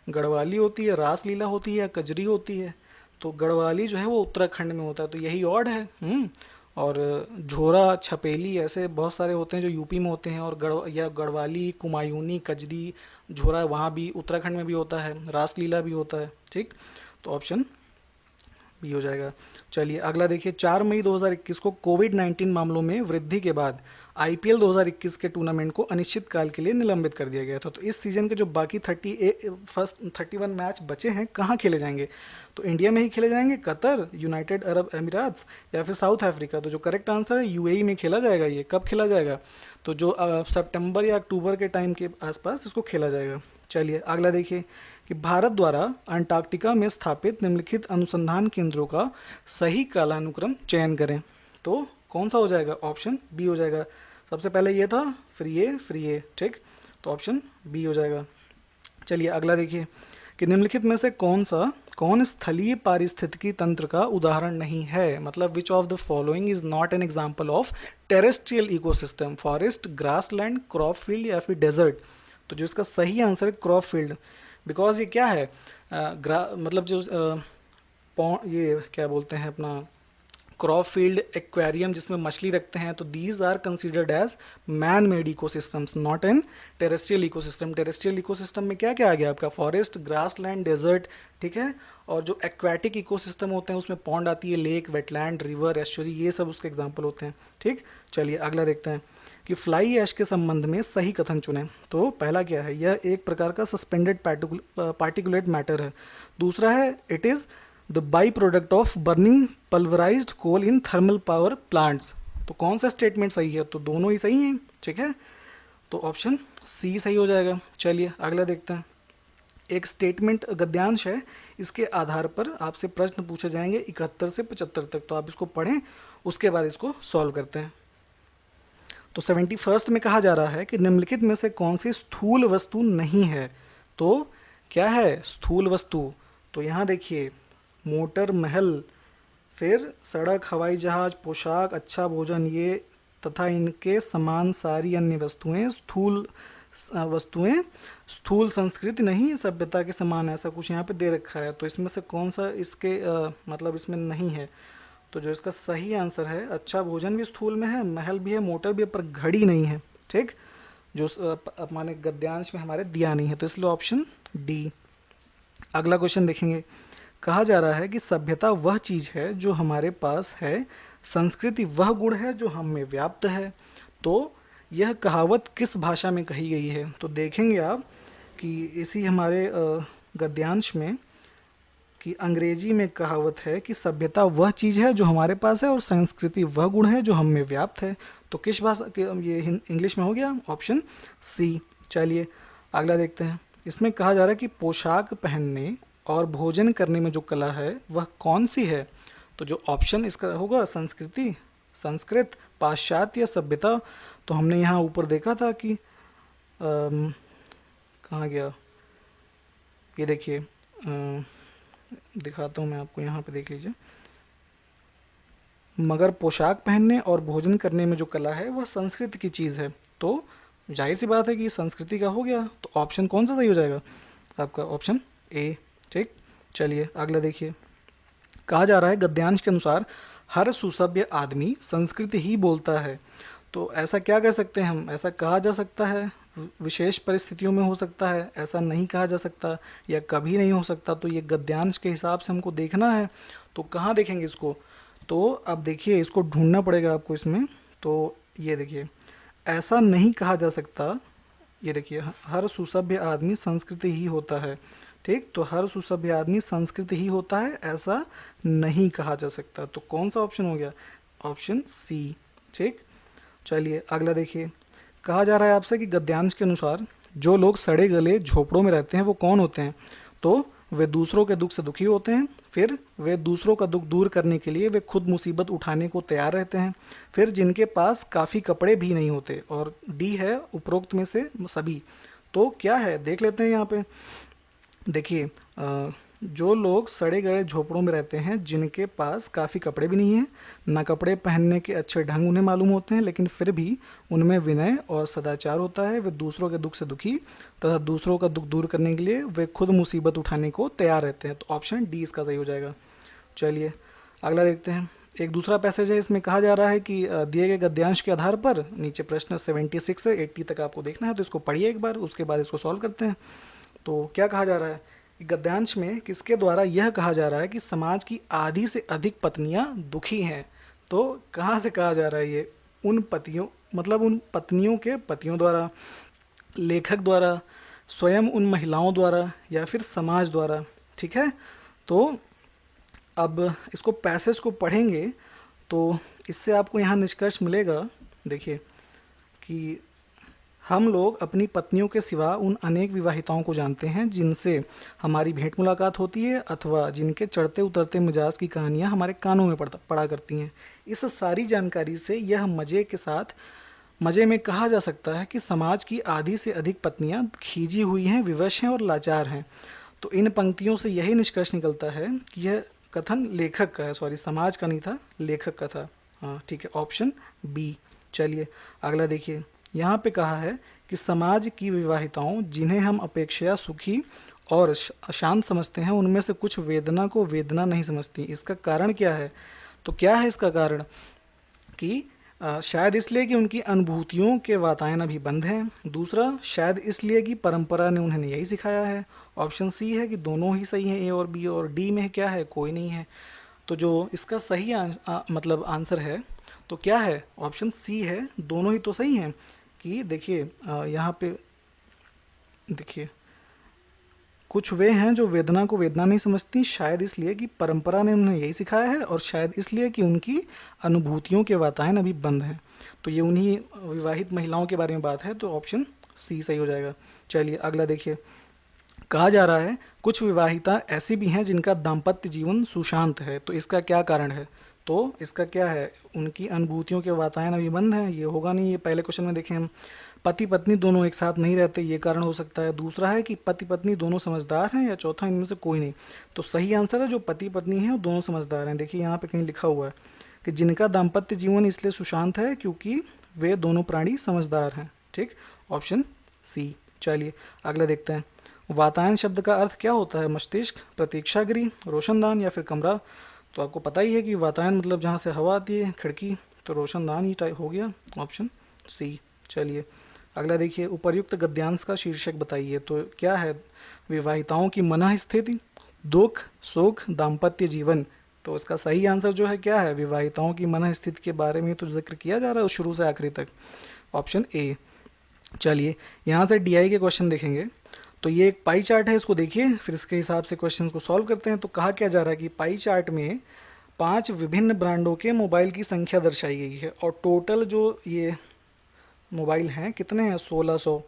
गढ़वाली होती है, रासलीला होती है, कजरी होती है। तो गढ़वाली जो है वो उत्तराखंड में होता है, तो यही ऑड है। और झोरा, छपेली, ऐसे बहुत सारे होते हैं जो यूपी में होते हैं। और गढ़वाली, कुमायूनी, कजरी, झोरा वहाँ भी उत्तराखंड में भी होता है, रासलीला भी होता है, ठीक। तो ऑप्शन भी हो जाएगा। चलिए अगला देखिए, 4 मई 2021 को कोविड-19 मामलों में वृद्धि के बाद IPL 2021 के टूर्नामेंट को अनिश्चित काल के लिए निलंबित कर दिया गया था। तो इस सीजन के जो बाकी 31 मैच बचे हैं कहाँ खेले जाएंगे। तो इंडिया में ही खेले जाएंगे, कतर, यूनाइटेड अरब अमीरात या फिर साउथ अफ्रीका। तो जो करेक्ट आंसर है UAE में खेला जाएगा। ये कब खेला जाएगा, तो जो सितंबर या अक्टूबर के टाइम के आसपास इसको खेला जाएगा। चलिए अगला देखिए कि भारत द्वारा अंटार्कटिका में स्थापित निम्नलिखित अनुसंधान केंद्रों का सही कालानुक्रम चयन करें। तो कौन सा हो जाएगा, ऑप्शन बी हो जाएगा। सबसे पहले ये था, फिर ये, ठीक। तो ऑप्शन बी हो जाएगा। चलिए अगला देखिए कि निम्नलिखित में से कौन स्थलीय पारिस्थितिकी तंत्र का उदाहरण नहीं है, मतलब विच of the following is not an example of terrestrial ecosystem, forest, grassland, crop field या फिर डेजर्ट। तो जो इसका सही आंसर है क्रॉप फील्ड, बिकॉज ये क्या है, मतलब जो ये क्या बोलते हैं अपना क्रॉप फील्ड एक्वेरियम जिसमें मछली रखते हैं, तो these are considered as man made ecosystems, not an terrestrial ecosystem. Terrestrial ecosystem में क्या क्या आ गया आपका, फॉरेस्ट, ग्रासलैंड, डेजर्ट, ठीक है। और जो एक्वेटिक इकोसिस्टम होते हैं उसमें पॉन्ड आती है, लेक, वेटलैंड, रिवर, एस्चुरी, ये सब उसके एग्जाम्पल होते हैं, ठीक। चलिए अगला देखते हैं कि फ्लाई ऐश के संबंध में सही कथन चुनें। तो पहला क्या है, यह एक प्रकार का सस्पेंडेड पार्टिकुलेट मैटर है। दूसरा है it is the by product of burning pulverised coal in thermal power plants. तो कौन सा स्टेटमेंट सही है, तो दोनों ही सही हैं, ठीक है। तो ऑप्शन सी सही हो जाएगा। चलिए अगला देखते हैं, एक स्टेटमेंट गद्यांश है, इसके आधार पर आपसे प्रश्न पूछे जाएंगे 71 से 75 तक। तो आप इसको पढ़ें, उसके बाद इसको सॉल्व करते हैं। तो 71 में कहा जा रहा है कि निम्नलिखित में से कौन सी स्थूल वस्तु नहीं है। तो क्या है स्थूल वस्तु, तो यहाँ देखिए मोटर, महल, फिर सड़क, हवाई जहाज, पोशाक, अच्छा भोजन, ये तथा इनके समान सारी अन्य वस्तुएं स्थूल वस्तुएं, स्थूल संस्कृति नहीं सभ्यता के समान, ऐसा कुछ यहाँ पे दे रखा है। तो इसमें से कौन सा इसके मतलब इसमें नहीं है। तो जो इसका सही आंसर है, अच्छा भोजन भी स्थूल में है, महल भी है, मोटर भी है, पर घड़ी नहीं है, ठीक, जो माने गद्यांश में हमारे दिया नहीं है। तो इसलिए ऑप्शन डी। अगला क्वेश्चन देखेंगे, कहा जा रहा है कि सभ्यता वह चीज़ है जो हमारे पास है, संस्कृति वह गुण है जो हम में व्याप्त है। तो यह कहावत किस भाषा में कही गई है? तो देखेंगे आप कि इसी हमारे गद्यांश में कि अंग्रेजी में कहावत है कि सभ्यता वह चीज़ है जो हमारे पास है और संस्कृति वह गुण है जो हम में व्याप्त है। तो किस भाषा के ये इंग्लिश में हो गया, ऑप्शन सी। चलिए अगला देखते हैं। इसमें कहा जा रहा है कि पोशाक पहनने और भोजन करने में जो कला है वह कौन सी है? तो जो ऑप्शन इसका होगा संस्कृति, संस्कृत, पाश्चात्य, सभ्यता। तो हमने यहाँ ऊपर देखा था कि कहाँ गया, ये देखिए दिखाता हूँ मैं आपको, यहाँ पे देख लीजिए। मगर पोशाक पहनने और भोजन करने में जो कला है वह संस्कृति की चीज़ है। तो जाहिर सी बात है कि संस्कृति का हो गया। तो ऑप्शन कौन सा सही हो जाएगा आपका? Option A. ठीक, चलिए अगला देखिए। कहा जा रहा है गद्यांश के अनुसार हर सुसभ्य आदमी संस्कृत ही बोलता है। तो ऐसा क्या कह सकते हैं हम? ऐसा कहा जा सकता है, विशेष परिस्थितियों में हो सकता है, ऐसा नहीं कहा जा सकता, या कभी नहीं हो सकता। तो ये गद्यांश के हिसाब से हमको देखना है। तो कहाँ देखेंगे इसको? तो अब देखिए इसको ढूंढना पड़ेगा आपको इसमें। तो ये देखिए, ऐसा नहीं कहा जा सकता। ये देखिए, हर सुसभ्य आदमी संस्कृत ही होता है। ठीक, तो हर सुसभ्य आदमी संस्कृत ही होता है, ऐसा नहीं कहा जा सकता। तो कौन सा ऑप्शन हो गया? Option C. ठीक, चलिए अगला देखिए। कहा जा रहा है आपसे कि गद्यांश के अनुसार जो लोग सड़े गले झोपड़ों में रहते हैं वो कौन होते हैं? तो वे दूसरों के दुख से दुखी होते हैं, फिर वे दूसरों का दुख दूर करने के लिए वे खुद मुसीबत उठाने को तैयार रहते हैं, फिर जिनके पास काफ़ी कपड़े भी नहीं होते। और डी है उपरोक्त में से सभी। तो क्या है देख लेते हैं यहाँ पे। देखिए जो लोग सड़े गले झोपड़ों में रहते हैं, जिनके पास काफ़ी कपड़े भी नहीं हैं, ना कपड़े पहनने के अच्छे ढंग उन्हें मालूम होते हैं, लेकिन फिर भी उनमें विनय और सदाचार होता है, वे दूसरों के दुख से दुखी तथा दूसरों का दुख दूर करने के लिए वे खुद मुसीबत उठाने को तैयार रहते हैं। तो ऑप्शन डी इसका सही हो जाएगा। चलिए अगला देखते हैं। एक दूसरा पैसेज है, इसमें कहा जा रहा है कि दिए गए गद्यांश के आधार पर, नीचे प्रश्न 76 से 80 तक आपको देखना है, तो इसको पढ़िए एक बार, उसके बाद इसको सॉल्व करते हैं। तो क्या कहा जा रहा है गद्यांश में? किसके द्वारा यह कहा जा रहा है कि समाज की आधी से अधिक पत्नियां दुखी हैं? तो कहाँ से कहा जा रहा है ये? उन पतियों, मतलब उन पत्नियों के पतियों द्वारा, लेखक द्वारा, स्वयं उन महिलाओं द्वारा, या फिर समाज द्वारा। ठीक है, तो अब इसको पैसेज को पढ़ेंगे तो इससे आपको यहाँ निष्कर्ष मिलेगा। देखिए कि हम लोग अपनी पत्नियों के सिवा उन अनेक विवाहिताओं को जानते हैं जिनसे हमारी भेंट मुलाकात होती है, अथवा जिनके चढ़ते उतरते मिजाज की कहानियाँ हमारे कानों में पड़ा करती हैं। इस सारी जानकारी से यह मज़े में कहा जा सकता है कि समाज की आधी से अधिक पत्नियां खींची हुई हैं, विवश हैं और लाचार हैं। तो इन पंक्तियों से यही निष्कर्ष निकलता है कि यह कथन लेखक का है, सॉरी समाज का नहीं था, लेखक का था। हाँ ठीक है, ऑप्शन बी। चलिए अगला देखिए। यहाँ पे कहा है कि समाज की विवाहिताओं जिन्हें हम अपेक्षया सुखी और शांत समझते हैं, उनमें से कुछ वेदना को वेदना नहीं समझती। इसका कारण क्या है? तो क्या है इसका कारण? कि शायद इसलिए कि उनकी अनुभूतियों के वातायन अभी बंद हैं। दूसरा, शायद इसलिए कि परंपरा ने उन्हें यही सिखाया है। ऑप्शन सी है कि दोनों ही सही हैं, ए और बी, और डी में क्या है? कोई नहीं है। तो जो इसका सही मतलब आंसर है तो क्या है? ऑप्शन सी है, दोनों ही तो सही हैं। कि देखिए यहाँ पे देखिए, कुछ वे हैं जो वेदना को वेदना नहीं समझती, शायद इसलिए कि परंपरा ने उन्हें यही सिखाया है, और शायद इसलिए कि उनकी अनुभूतियों के वातायन अभी बंद हैं। तो ये उन्हीं विवाहित महिलाओं के बारे में बात है, तो ऑप्शन सी सही हो जाएगा। चलिए अगला देखिए। कहा जा रहा है कुछ विवाहिता ऐसी भी हैं जिनका दाम्पत्य जीवन सुशांत है। तो इसका क्या कारण है? तो इसका क्या है? उनकी अनुभूतियों के वातायन अभी बंद हैं, ये होगा नहीं। ये पहले क्वेश्चन में देखें हम, पति पत्नी दोनों एक साथ नहीं रहते, ये कारण हो सकता है। दूसरा है कि पति पत्नी दोनों समझदार हैं, या चौथा इनमें से कोई नहीं। तो सही आंसर है जो पति पत्नी हैं और दोनों समझदार हैं। देखिए यहाँ पे कहीं लिखा हुआ है कि जिनका दाम्पत्य जीवन इसलिए सुशांत है क्योंकि वे दोनों प्राणी समझदार हैं। ठीक, ऑप्शन सी। चलिए अगला देखते हैं। वातायन शब्द का अर्थ क्या होता है? मस्तिष्क, प्रतीक्षागृह, रोशनदान, या फिर कमरा। तो आपको पता ही है कि वातायन मतलब जहाँ से हवा आती है, खिड़की, तो रोशनदान ही टाइप हो गया, ऑप्शन सी। चलिए अगला देखिए। उपर्युक्त गद्यांश का शीर्षक बताइए। तो क्या है? विवाहिताओं की मनः स्थिति, दुख, सुख, दाम्पत्य जीवन। तो इसका सही आंसर जो है क्या है? विवाहिताओं की मनः स्थिति के बारे में तो जिक्र किया जा रहा है शुरू से आखिरी तक। Option A. चलिए यहाँ से डीआई के क्वेश्चन देखेंगे। तो ये एक पाई चार्ट है, इसको देखिए, फिर इसके हिसाब से क्वेश्चन को सॉल्व करते हैं। तो कहा क्या जा रहा है कि पाई चार्ट में 5 विभिन्न ब्रांडों के मोबाइल की संख्या दर्शाई गई है और टोटल जो ये मोबाइल हैं कितने हैं, 1600।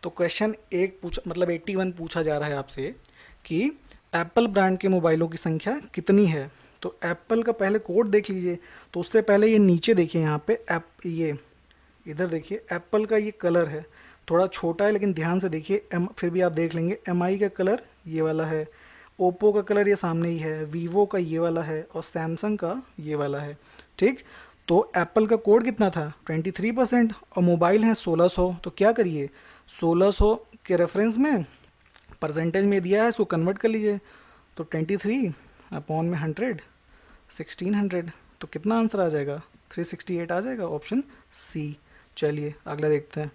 तो क्वेश्चन एक पूछा, मतलब 81 पूछा जा रहा है आपसे कि एप्पल ब्रांड के मोबाइलों की संख्या कितनी है। तो एप्पल का पहले कोड देख लीजिए। तो उससे पहले ये नीचे देखिए, यहाँ पे ये इधर देखिए, एप्पल का ये कलर है, थोड़ा छोटा है लेकिन ध्यान से देखिए। फिर भी आप देख लेंगे, एमआई का कलर ये वाला है, ओप्पो का कलर ये सामने ही है, वीवो का ये वाला है और सैमसंग का ये वाला है। ठीक, तो एप्पल का कोड कितना था 23% और मोबाइल है 1600। तो क्या करिए, 1600 के रेफरेंस में परसेंटेज में दिया है, इसको कन्वर्ट कर लीजिए। तो 23 अपॉन में 100, 1600। तो कितना आंसर आ जाएगा, 368 आ जाएगा, ऑप्शन सी। चलिए अगला देखते हैं।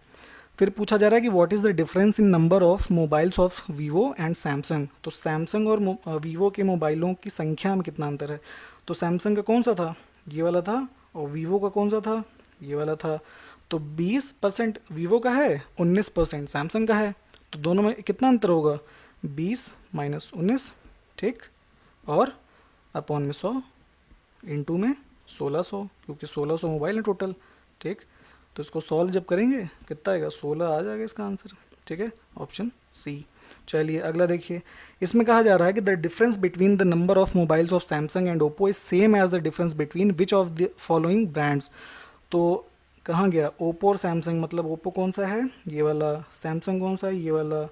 फिर पूछा जा रहा है कि what is the difference in number of mobiles of Vivo and Samsung. तो सैमसंग और वीवो के मोबाइलों की संख्या में कितना अंतर है। तो सैमसंग का कौन सा था, ये वाला था, और वीवो का कौन सा था, ये वाला था। तो 20% वीवो का है, 19% सैमसंग का है। तो दोनों में कितना अंतर होगा, 20 माइनस 19। ठीक, और अपॉन में 100 इंटू में 1600, क्योंकि 1600 मोबाइल है टोटल। ठीक, तो इसको सॉल्व जब करेंगे कितना आएगा, 16 आ जाएगा इसका आंसर। ठीक है, ऑप्शन सी। चलिए अगला देखिए। इसमें कहा जा रहा है कि the difference between the number of mobiles of Samsung and Oppo is same as the difference between which of the following brands. तो कहाँ गया, ओप्पो और सैमसंग, मतलब ओप्पो कौन सा है, ये वाला, सैमसंग कौन सा है, ये वाला।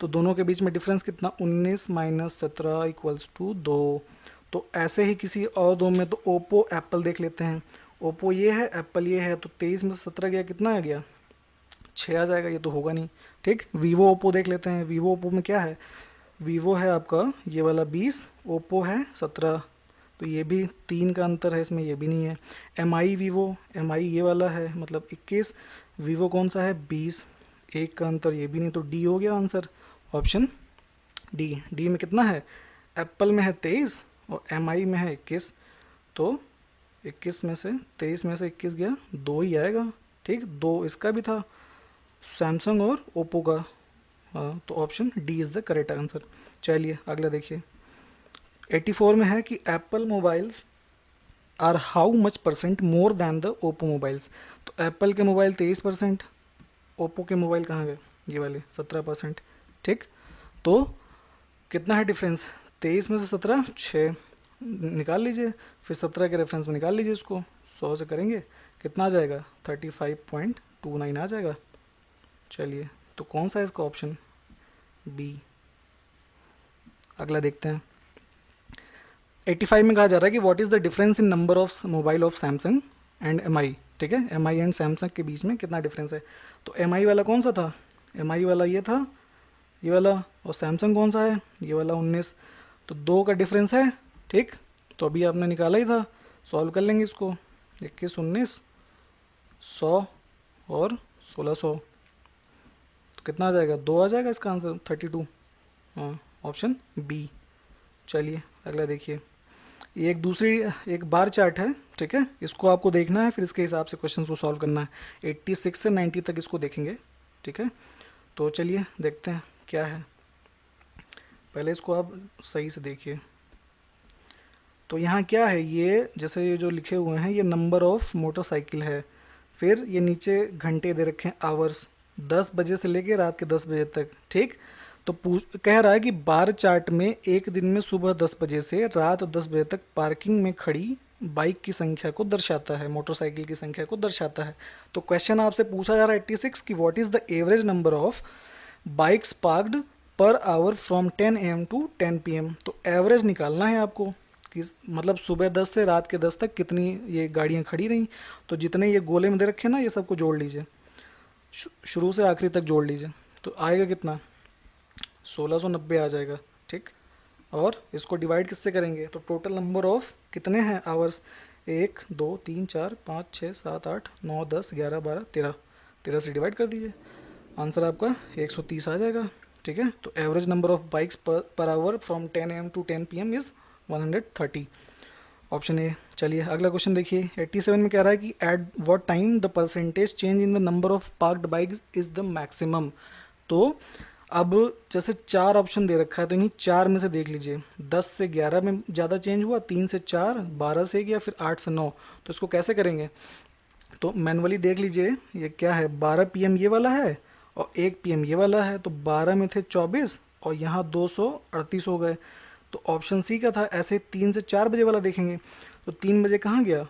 तो दोनों के बीच में डिफरेंस कितना, 19 माइनस 17 इक्वल्स टू 2। तो ऐसे ही किसी और दो में, तो ओप्पो एप्पल देख लेते हैं। ओप्पो ये है, एप्पल ये है, तो 23 में से 17 गया, कितना आ गया, 6 आ जाएगा। ये तो होगा नहीं। ठीक, वीवो ओप्पो देख लेते हैं। वीवो ओप्पो में क्या है, वीवो है आपका ये वाला 20, ओप्पो है 17। तो ये भी 3 का अंतर है इसमें, ये भी नहीं है। एमआई वीवो, एमआई ये वाला है, मतलब 21, वीवो कौन सा है 20, 1 का अंतर, ये भी नहीं। तो डी हो गया आंसर, ऑप्शन डी। डी में कितना है, एप्पल में है 23 और एमआई में है 21। तो 21 में से 23 में से 21 गया, 2 ही आएगा। ठीक, 2 इसका भी था, सैमसंग और ओप्पो का। हाँ, तो option D is the correct answer. चलिए अगला देखिए। 84 में है कि Apple mobiles are how much percent more than the Oppo mobiles. तो एप्पल के मोबाइल 23%, ओप्पो के मोबाइल कहाँ गए, ये वाले 17%। ठीक, तो कितना है डिफरेंस, 23 में से 17, 6 निकाल लीजिए, फिर 17 के रेफरेंस में निकाल लीजिए इसको, 100 से करेंगे कितना आ जाएगा, 35.29 आ जाएगा। चलिए, तो कौन सा है इसका ऑप्शन, बी। अगला देखते हैं। 85 में कहा जा रहा है कि what is the difference in number of mobile of Samsung and MI. ठीक है, एमआई एंड सैमसंग के बीच में कितना डिफरेंस है। तो एमआई वाला कौन सा था, एमआई वाला ये था, ये वाला, और सैमसंग कौन सा है, ये वाला 19। तो 2 का डिफरेंस है। ठीक, तो अभी आपने निकाला ही था, सॉल्व कर लेंगे इसको, 21, 19, 100 और 1600। तो कितना आ जाएगा, 2 आ जाएगा इसका आंसर, 32। हाँ, ऑप्शन बी। चलिए अगला देखिए। ये एक बार चार्ट है। ठीक है, इसको आपको देखना है, फिर इसके हिसाब से क्वेश्चन को सॉल्व करना है। 86 से 90 तक इसको देखेंगे। ठीक है, तो चलिए देखते हैं क्या है। पहले इसको आप सही से देखिए। तो यहाँ क्या है, ये जैसे ये जो लिखे हुए हैं, ये नंबर ऑफ मोटरसाइकिल है। फिर ये नीचे घंटे दे रखे हैं, आवर्स, 10 बजे से लेके रात के 10 बजे तक। ठीक, तो कह रहा है कि बार चार्ट में एक दिन में सुबह 10 बजे से रात 10 बजे तक पार्किंग में खड़ी बाइक की संख्या को दर्शाता है, मोटरसाइकिल की संख्या को दर्शाता है। तो क्वेश्चन आपसे पूछा जा रहा है 86 कि what is the average number of bikes parked per hour from 10 AM to 10 PM। तो एवरेज निकालना है आपको कि मतलब सुबह 10 से रात के 10 तक कितनी ये गाड़ियाँ खड़ी रहीं। तो जितने ये गोले में दे रखे ना, ये सबको जोड़ लीजिए, शुरू से आखिरी तक जोड़ लीजिए, तो आएगा कितना, 1690 आ जाएगा। ठीक, और इसको डिवाइड किससे करेंगे, तो टोटल नंबर ऑफ कितने हैं आवर्स, 1 2 3 4 5 6 7 8 9 10 11 12 13, 13 से डिवाइड कर दीजिए, आंसर आपका 130 आ जाएगा। ठीक है, तो average number of bikes per hour from 10 AM to 10 PM is 130। Option A. चलिए अगला क्वेश्चन देखिए, 87 में कह रहा है कि at what time the percentage change in the number of parked bikes is the maximum. तो अब जैसे चार ऑप्शन दे रखा है तो इन्हीं चार में से देख लीजिए, 10 से 11 में ज़्यादा चेंज हुआ, 3 से 4, 12 से 1 या फिर 8 से 9। तो इसको कैसे करेंगे, तो मैनुअली देख लीजिए ये क्या है, 12 PM ये वाला है और 1 PM ये वाला है, तो 12 में थे 24 और यहाँ 238 हो गए। तो ऑप्शन सी का था। ऐसे 3 से 4 बजे वाला देखेंगे तो 3 बजे कहाँ गया,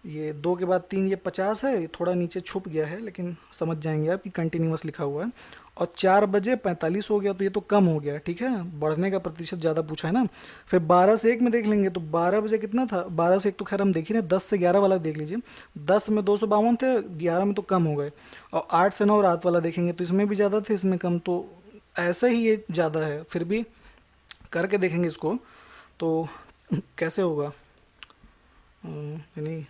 ये 2 के बाद 3, ये 50 है, ये थोड़ा नीचे छुप गया है लेकिन समझ जाएंगे आप कि कंटिन्यूअस लिखा हुआ है। और 4 बजे 45 हो गया, तो ये तो कम हो गया, ठीक है, बढ़ने का प्रतिशत ज़्यादा पूछा है ना। फिर 12 से 1 में देख लेंगे तो 12 बजे कितना था, 12 से 1 तो खैर हम देख ही नहीं, 10 से 11 वाला देख लीजिए, 10 में 252 थे, 11 में तो कम हो गए। और 8 से 9 रात वाला देखेंगे तो इसमें भी ज़्यादा थे, इसमें कम, तो ऐसा ही ये ज़्यादा है। फिर भी करके देखेंगे इसको तो कैसे होगा, यानी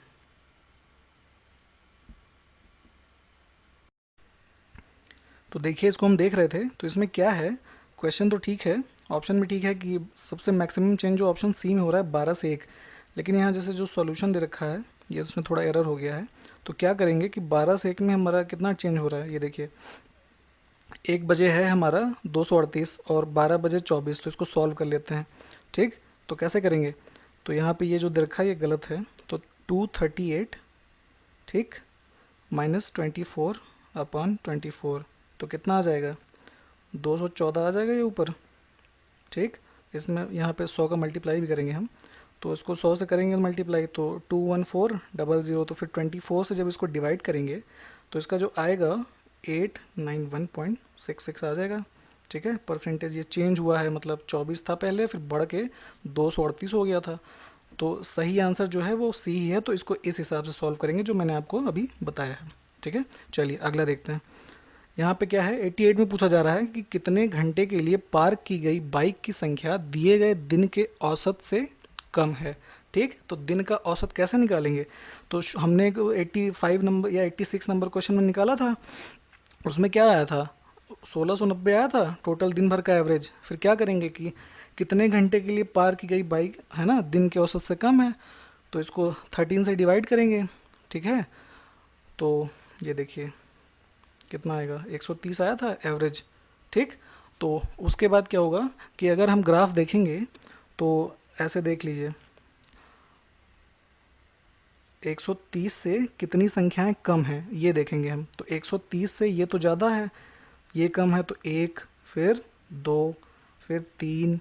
तो देखिए इसको हम देख रहे थे तो इसमें क्या है, क्वेश्चन तो ठीक है, ऑप्शन भी ठीक है कि सबसे मैक्सिमम चेंज जो ऑप्शन सी में हो रहा है 12 से 1, लेकिन यहाँ जैसे जो सॉल्यूशन दे रखा है ये उसमें थोड़ा एरर हो गया है। तो क्या करेंगे कि 12 से 1 में हमारा कितना चेंज हो रहा है, ये देखिए 1 बजे है हमारा 238 और 12 बजे 24, तो इसको सॉल्व कर लेते हैं। ठीक, तो कैसे करेंगे, तो यहाँ पे ये जो दे रखा है ये गलत है, तो 238 ठीक -24/24, तो कितना आ जाएगा, 214 आ जाएगा ये ऊपर। ठीक, इसमें यहाँ पे 100 का मल्टीप्लाई भी करेंगे हम, तो इसको 100 से करेंगे मल्टीप्लाई तो 21400, तो फिर 24 से जब इसको डिवाइड करेंगे तो इसका जो आएगा 891.66 आ जाएगा। ठीक है, परसेंटेज ये चेंज हुआ है, मतलब 24 था पहले, फिर बढ़ के 238 हो गया था। तो सही आंसर जो है वो सी ही है, तो इसको इस हिसाब से सॉल्व करेंगे जो मैंने आपको अभी बताया है। ठीक है, चलिए अगला देखते हैं। यहाँ पे क्या है, 88 में पूछा जा रहा है कि कितने घंटे के लिए पार्क की गई बाइक की संख्या दिए गए दिन के औसत से कम है। ठीक, तो दिन का औसत कैसे निकालेंगे, तो हमने 85 नंबर या 86 नंबर क्वेश्चन में निकाला था, उसमें क्या आया था, 1690 आया था टोटल दिन भर का एवरेज। फिर क्या करेंगे कि कितने घंटे के लिए पार की गई बाइक है ना दिन के औसत से कम है, तो इसको 13 से डिवाइड करेंगे। ठीक है, तो ये देखिए कितना आएगा, 130 आया था एवरेज। ठीक, तो उसके बाद क्या होगा कि अगर हम ग्राफ देखेंगे तो ऐसे देख लीजिए, 130 से कितनी संख्याएं कम हैं ये देखेंगे हम, तो 130 से ये तो ज़्यादा है, ये कम है, तो 1, फिर 2, फिर 3,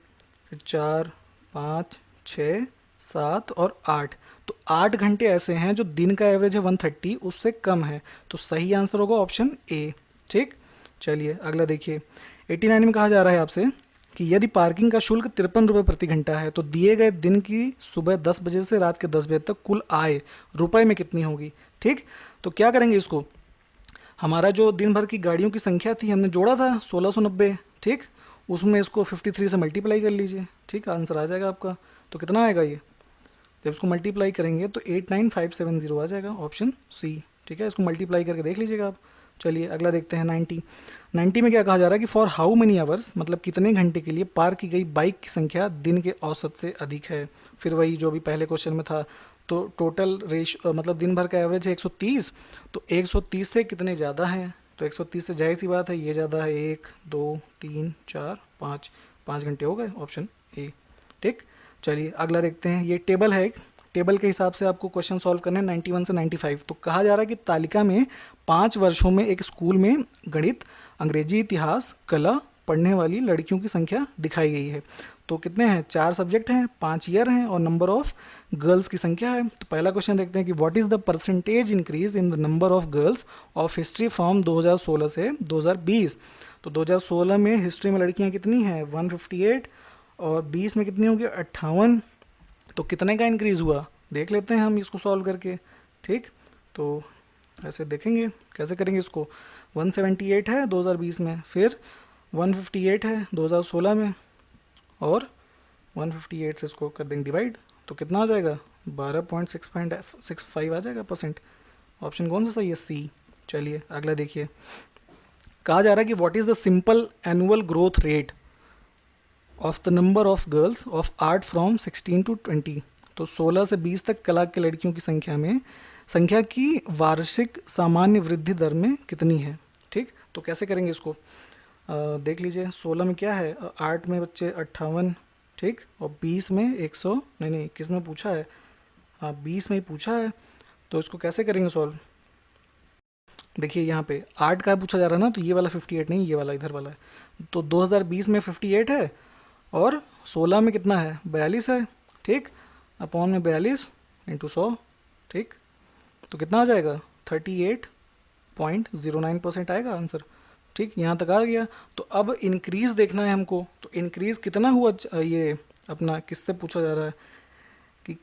फिर 4, 5, 6, 7 और 8, तो 8 घंटे ऐसे हैं जो दिन का एवरेज है 130 उससे कम है, तो सही आंसर होगा ऑप्शन ए। ठीक, चलिए अगला देखिए, 89 में कहा जा रहा है आपसे कि यदि पार्किंग का शुल्क 53 रुपये प्रति घंटा है तो दिए गए दिन की सुबह 10 बजे से रात के 10 बजे तक कुल आय रुपए में कितनी होगी। ठीक, तो क्या करेंगे इसको, हमारा जो दिन भर की गाड़ियों की संख्या थी हमने जोड़ा था 1690, ठीक, उसमें इसको 53 से मल्टीप्लाई कर लीजिए। ठीक, आंसर आ जाएगा आपका, तो कितना आएगा ये, जब इसको मल्टीप्लाई करेंगे तो 89570 आ जाएगा, ऑप्शन सी। ठीक है, इसको मल्टीप्लाई करके देख लीजिएगा आप। चलिए अगला देखते हैं 90 में क्या कहा जा रहा है कि फॉर हाउ मेनी आवर्स, मतलब कितने घंटे के लिए पार की गई बाइक की संख्या दिन के औसत से अधिक है। फिर वही जो भी पहले क्वेश्चन में था, तो टोटल मतलब दिन भर का एवरेज है 130, तो 130 से कितने ज़्यादा हैं, तो 130 से जाहिर सी बात है ये ज़्यादा है, 1 2 3 4 5, 5 घंटे हो गए, ऑप्शन ए। ठीक, चलिए अगला देखते हैं, ये टेबल है, टेबल के हिसाब से आपको क्वेश्चन सॉल्व करने हैं 91 से 95। तो कहा जा रहा है कि तालिका में 5 वर्षों में एक स्कूल में गणित, अंग्रेजी, इतिहास, कला पढ़ने वाली लड़कियों की संख्या दिखाई गई है। तो कितने हैं, 4 सब्जेक्ट हैं, 5 ईयर हैं और नंबर ऑफ गर्ल्स की संख्या है। तो पहला क्वेश्चन देखते हैं कि what is the percentage increase in the number of girls of history from 2016 से 2020। तो 2016 में हिस्ट्री में लड़कियां कितनी हैं 158 और 20 में कितनी होगी 58, तो कितने का इंक्रीज़ हुआ देख लेते हैं हम इसको सॉल्व करके। ठीक, तो ऐसे देखेंगे कैसे करेंगे इसको, 178 है 2020 में, फिर 158 है 2016 में और 158 से इसको कर देंगे डिवाइड, तो कितना आ जाएगा 12.65 आ जाएगा परसेंट। ऑप्शन कौन सा सही है, सी। चलिए अगला देखिए, कहा जा रहा है कि what is the simple annual growth rate of the number of girls of art from 16 to 20। तो 16 से 20 तक लाख के लड़कियों की संख्या की वार्षिक सामान्य वृद्धि दर में कितनी है। ठीक, तो कैसे करेंगे इसको, देख लीजिए 16 में क्या है, 8 में बच्चे 58, ठीक, और 20 में 100, नहीं किस में पूछा है, हाँ 20 में ही पूछा है। तो इसको कैसे करेंगे सॉल्व, देखिए यहाँ पे 8 का पूछा जा रहा है ना, तो ये वाला 58 नहीं, ये वाला इधर वाला है। तो 2020 में 58 है और 16 में कितना है, 42 है, ठीक, अपॉन में 42 इंटू 100, ठीक, तो कितना आ जाएगा 38.09% आएगा आंसर। ठीक, यहाँ तक आ गया। तो अब इंक्रीज देखना है हमको, तो इंक्रीज कितना हुआ, ये अपना किससे पूछा जा रहा है कि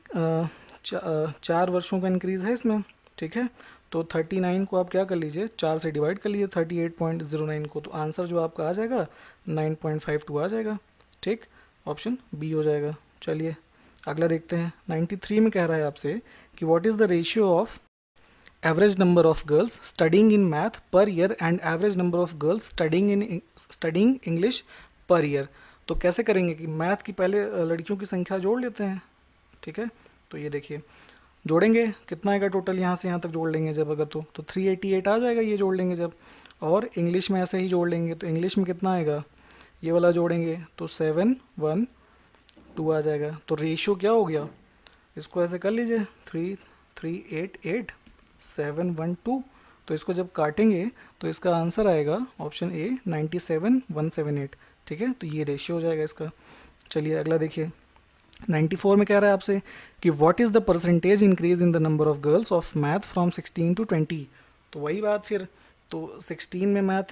4 वर्षों का इंक्रीज है इसमें, ठीक है। तो 39 को आप क्या कर लीजिए, 4 से डिवाइड कर लीजिए 38.09 को, तो आंसर जो आपका आ जाएगा 9.52 आ जाएगा। ठीक, ऑप्शन बी हो जाएगा। चलिए अगला देखते हैं। 93 में कह रहा है आपसे कि what is the ratio of average number of girls studying in math per year and average number of girls studying English per year. तो कैसे करेंगे कि मैथ की पहले लड़कियों की संख्या जोड़ लेते हैं, ठीक है। तो ये देखिए जोड़ेंगे कितना आएगा टोटल, यहाँ से यहाँ तक जोड़ लेंगे जब, अगर तो 388 आ जाएगा ये जोड़ लेंगे जब, और इंग्लिश में ऐसे ही जोड़ लेंगे, तो इंग्लिश में कितना आएगा, ये वाला जोड़ेंगे तो 712 आ जाएगा। तो रेशियो क्या हो गया, इसको ऐसे कर लीजिए 3388 712, तो इसको जब काटेंगे तो इसका आंसर आएगा ऑप्शन ए 97178, ठीक है। तो ये रेशियो हो जाएगा इसका। चलिए अगला देखिए। 94 में कह रहा है आपसे कि what is the percentage increase in the number of girls of math from 16 to 20। तो वही बात फिर, तो 16 में मैथ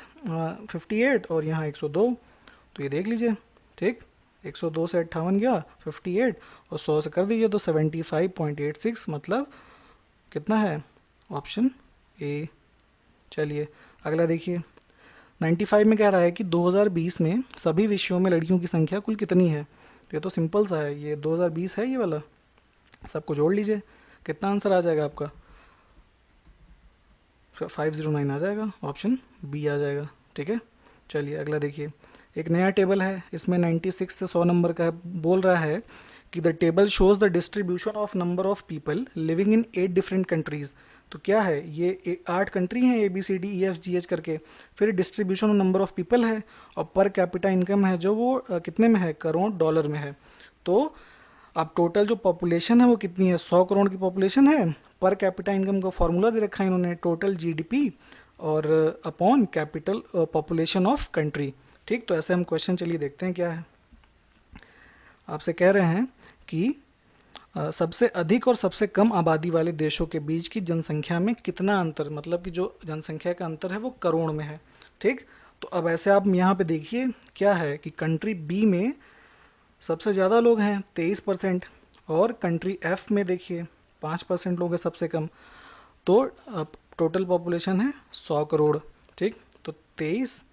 58 और यहाँ 102, तो ये देख लीजिए, ठीक, 102 से 58 गया 58 और 100 से कर दीजिए तो 75.86, मतलब कितना है, ऑप्शन ए। चलिए अगला देखिए। 95 में कह रहा है कि 2020 में सभी विषयों में लड़कियों की संख्या कुल कितनी है। तो ये तो सिंपल सा है, ये 2020 है ये वाला, सबको जोड़ लीजिए, कितना आंसर आ जाएगा आपका 509 आ जाएगा, ऑप्शन बी आ जाएगा, ठीक है। चलिए अगला देखिए। एक नया टेबल है, इसमें 96 से 100 नंबर का है, बोल रहा है कि the table shows the distribution of number of people living in 8 different countries. तो क्या है ये, 8 कंट्री हैं ABCDEFGH करके, फिर distribution of number of people है, और पर कैपिटा इनकम है जो वो कितने में है, करोड़ डॉलर में है। तो अब टोटल जो पॉपुलेशन है वो कितनी है, 100 करोड़ की पॉपुलेशन है, पर कैपिटा इनकम का फॉर्मूला दे रखा है इन्होंने, टोटल GDP और upon capital population of country. ठीक, तो ऐसे हम क्वेश्चन चलिए देखते हैं क्या है। आपसे कह रहे हैं कि सबसे अधिक और सबसे कम आबादी वाले देशों के बीच की जनसंख्या में कितना अंतर, मतलब कि जो जनसंख्या का अंतर है वो करोड़ में है। ठीक, तो अब ऐसे आप यहाँ पे देखिए क्या है कि कंट्री बी में सबसे ज़्यादा लोग हैं 23%, और कंट्री एफ में देखिए 5% लोग हैं सबसे कम। तो अब टोटल पॉपुलेशन है 100 करोड़। ठीक, तो 23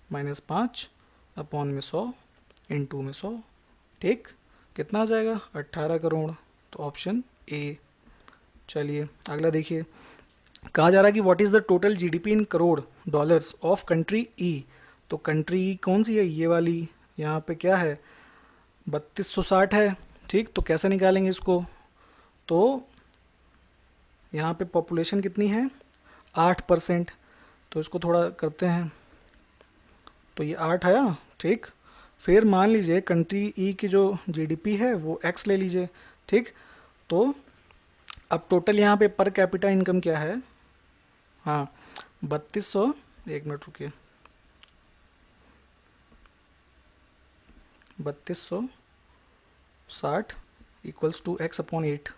माइनस 5 अपॉन में 100 इंटू में 100, ठीक, कितना आ जाएगा 18 करोड़, तो ऑप्शन ए। चलिए अगला देखिए। कहा जा रहा है कि what is the total GDP in crore dollars of country E. तो कंट्री ई कौन सी है, ये वाली, यहाँ पे क्या है 3260 है। ठीक, तो कैसे निकालेंगे इसको, तो यहाँ पे पॉपुलेशन कितनी है 8%, तो इसको थोड़ा करते हैं, तो ये 8 आया। ठीक, फिर मान लीजिए कंट्री ई की जो GDP है वो x ले लीजिए। ठीक, तो अब टोटल यहाँ पे पर कैपिटा इनकम क्या है, हाँ 3200, एक मिनट रुकिए, 3260 इक्वल्स टू x अपॉन 8।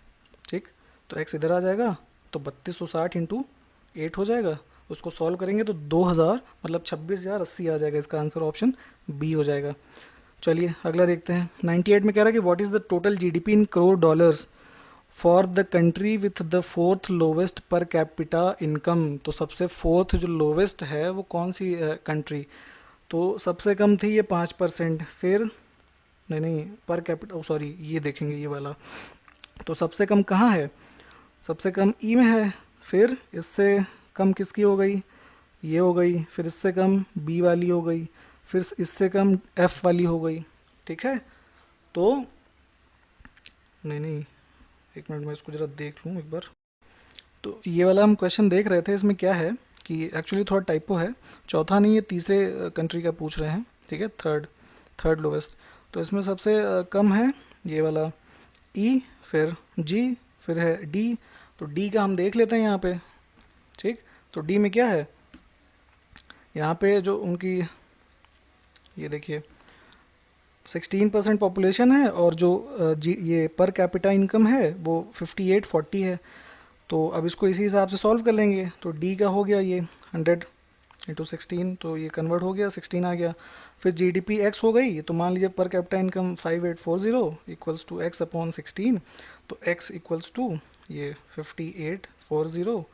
ठीक, तो x इधर आ जाएगा, तो 3260 इंटू 8 हो जाएगा, उसको सॉल्व करेंगे तो 2000 मतलब 26,080 आ जाएगा, इसका आंसर ऑप्शन बी हो जाएगा। चलिए अगला देखते हैं। 98 में कह रहा है कि what is the total GDP in crore dollars for the country with the 4th lowest पर कैपिटा इनकम। तो सबसे 4th जो लोवेस्ट है वो कौन सी कंट्री, तो सबसे कम थी ये 5%, फिर नहीं पर कैपिटा, सॉरी ये देखेंगे ये वाला, तो सबसे कम कहाँ है, सबसे कम ई में है, फिर इससे कम किसकी हो गई, ये हो गई, फिर इससे कम बी वाली हो गई, फिर इससे कम एफ वाली हो गई। ठीक है, तो नहीं एक मिनट में इसको ज़रा देख लूँ एक बार। तो ये वाला हम क्वेश्चन देख रहे थे, इसमें क्या है कि एक्चुअली थोड़ा टाइपो है, चौथा नहीं, ये तीसरे कंट्री का पूछ रहे हैं, ठीक है, थर्ड लोवेस्ट। तो इसमें सबसे कम है ये वाला ई, फिर जी, फिर है डी। तो डी का हम देख लेते हैं यहाँ पे, ठीक। तो डी में क्या है, यहाँ पे जो उनकी, ये देखिए 16% पॉपुलेशन है, और जो ये पर कैपिटा इनकम है वो 5840 है। तो अब इसको इसी हिसाब से सॉल्व कर लेंगे। तो डी का हो गया ये 100 इंटू 16, तो ये कन्वर्ट हो गया, 16 आ गया। फिर जीडीपी एक्स हो गई, तो मान लीजिए per capita income 5840 equals to X upon 16। तो एक्स इक्वल्स टू ये 5840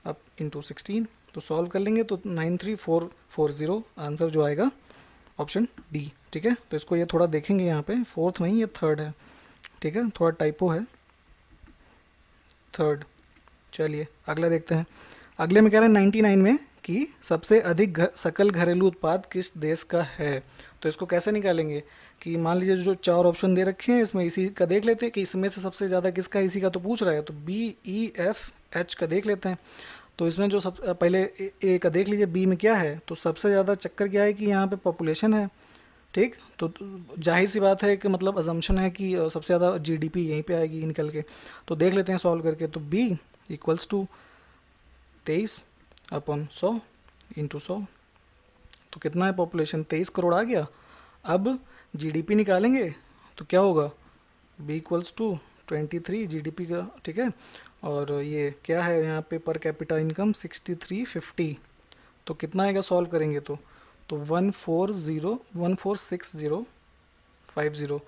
अब इंटू 16। तो सॉल्व कर लेंगे तो 93440 आंसर जो आएगा ऑप्शन डी, ठीक है। तो इसको ये थोड़ा देखेंगे, यहाँ पे फोर्थ नहीं, ये थर्ड है, ठीक है, थोड़ा टाइपो है, थर्ड। चलिए अगला देखते हैं। अगले में कह रहे हैं 99 में कि सबसे अधिक सकल घरेलू उत्पाद किस देश का है। तो इसको कैसे निकालेंगे कि मान लीजिए जो चार ऑप्शन दे रखे हैं, इसमें इसी का देख लेते हैं कि इसमें से सबसे ज़्यादा किसका, इसी का तो पूछ रहा है। तो बी, ई, एफ, एच का देख लेते हैं। तो इसमें जो सब पहले ए का देख लीजिए, बी में क्या है। तो सबसे ज़्यादा चक्कर क्या है कि यहाँ पे पॉपुलेशन है, ठीक। तो जाहिर सी बात है कि मतलब अजम्पशन है कि सबसे ज़्यादा जीडीपी यहीं पे आएगी निकल के। तो देख लेते हैं सॉल्व करके। तो B equals to 23 upon 100 into 100। तो कितना है पॉपुलेशन, 23 करोड़ आ गया। अब जीडीपी निकालेंगे तो क्या होगा, बी इक्वल्स टू 23 जीडीपी का, ठीक है। और ये क्या है यहाँ पे, पर कैपिटा इनकम 6350। तो कितना आएगा सॉल्व करेंगे तो 140,146,050।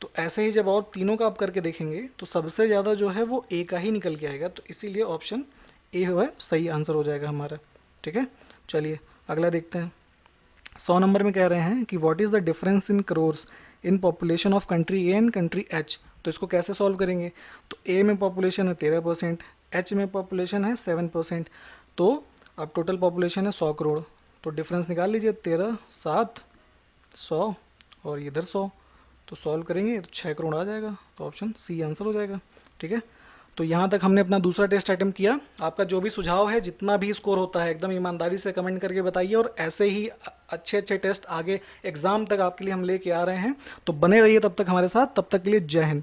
तो ऐसे ही जब और तीनों का आप करके देखेंगे तो सबसे ज़्यादा जो है वो ए का ही निकल के आएगा। तो इसीलिए ऑप्शन ए है सही आंसर हो जाएगा हमारा, ठीक है। चलिए अगला देखते हैं। 100 नंबर में कह रहे हैं कि what is the difference in crores in population of country A and country H. तो इसको कैसे सॉल्व करेंगे। तो ए में पॉपुलेशन है 13%, एच में पॉपुलेशन है 7%। तो अब टोटल पॉपुलेशन है 100 करोड़। तो डिफरेंस निकाल लीजिए, 13, 7, 100 और इधर 100। तो सॉल्व करेंगे तो 6 करोड़ आ जाएगा। तो ऑप्शन सी आंसर हो जाएगा, ठीक है। तो यहाँ तक हमने अपना दूसरा टेस्ट अटेम्प्ट किया। आपका जो भी सुझाव है, जितना भी स्कोर होता है, एकदम ईमानदारी से कमेंट करके बताइए। और ऐसे ही अच्छे अच्छे टेस्ट आगे एग्जाम तक आपके लिए हम लेके आ रहे हैं। तो बने रहिए तब तक हमारे साथ। तब तक के लिए जय हिंद।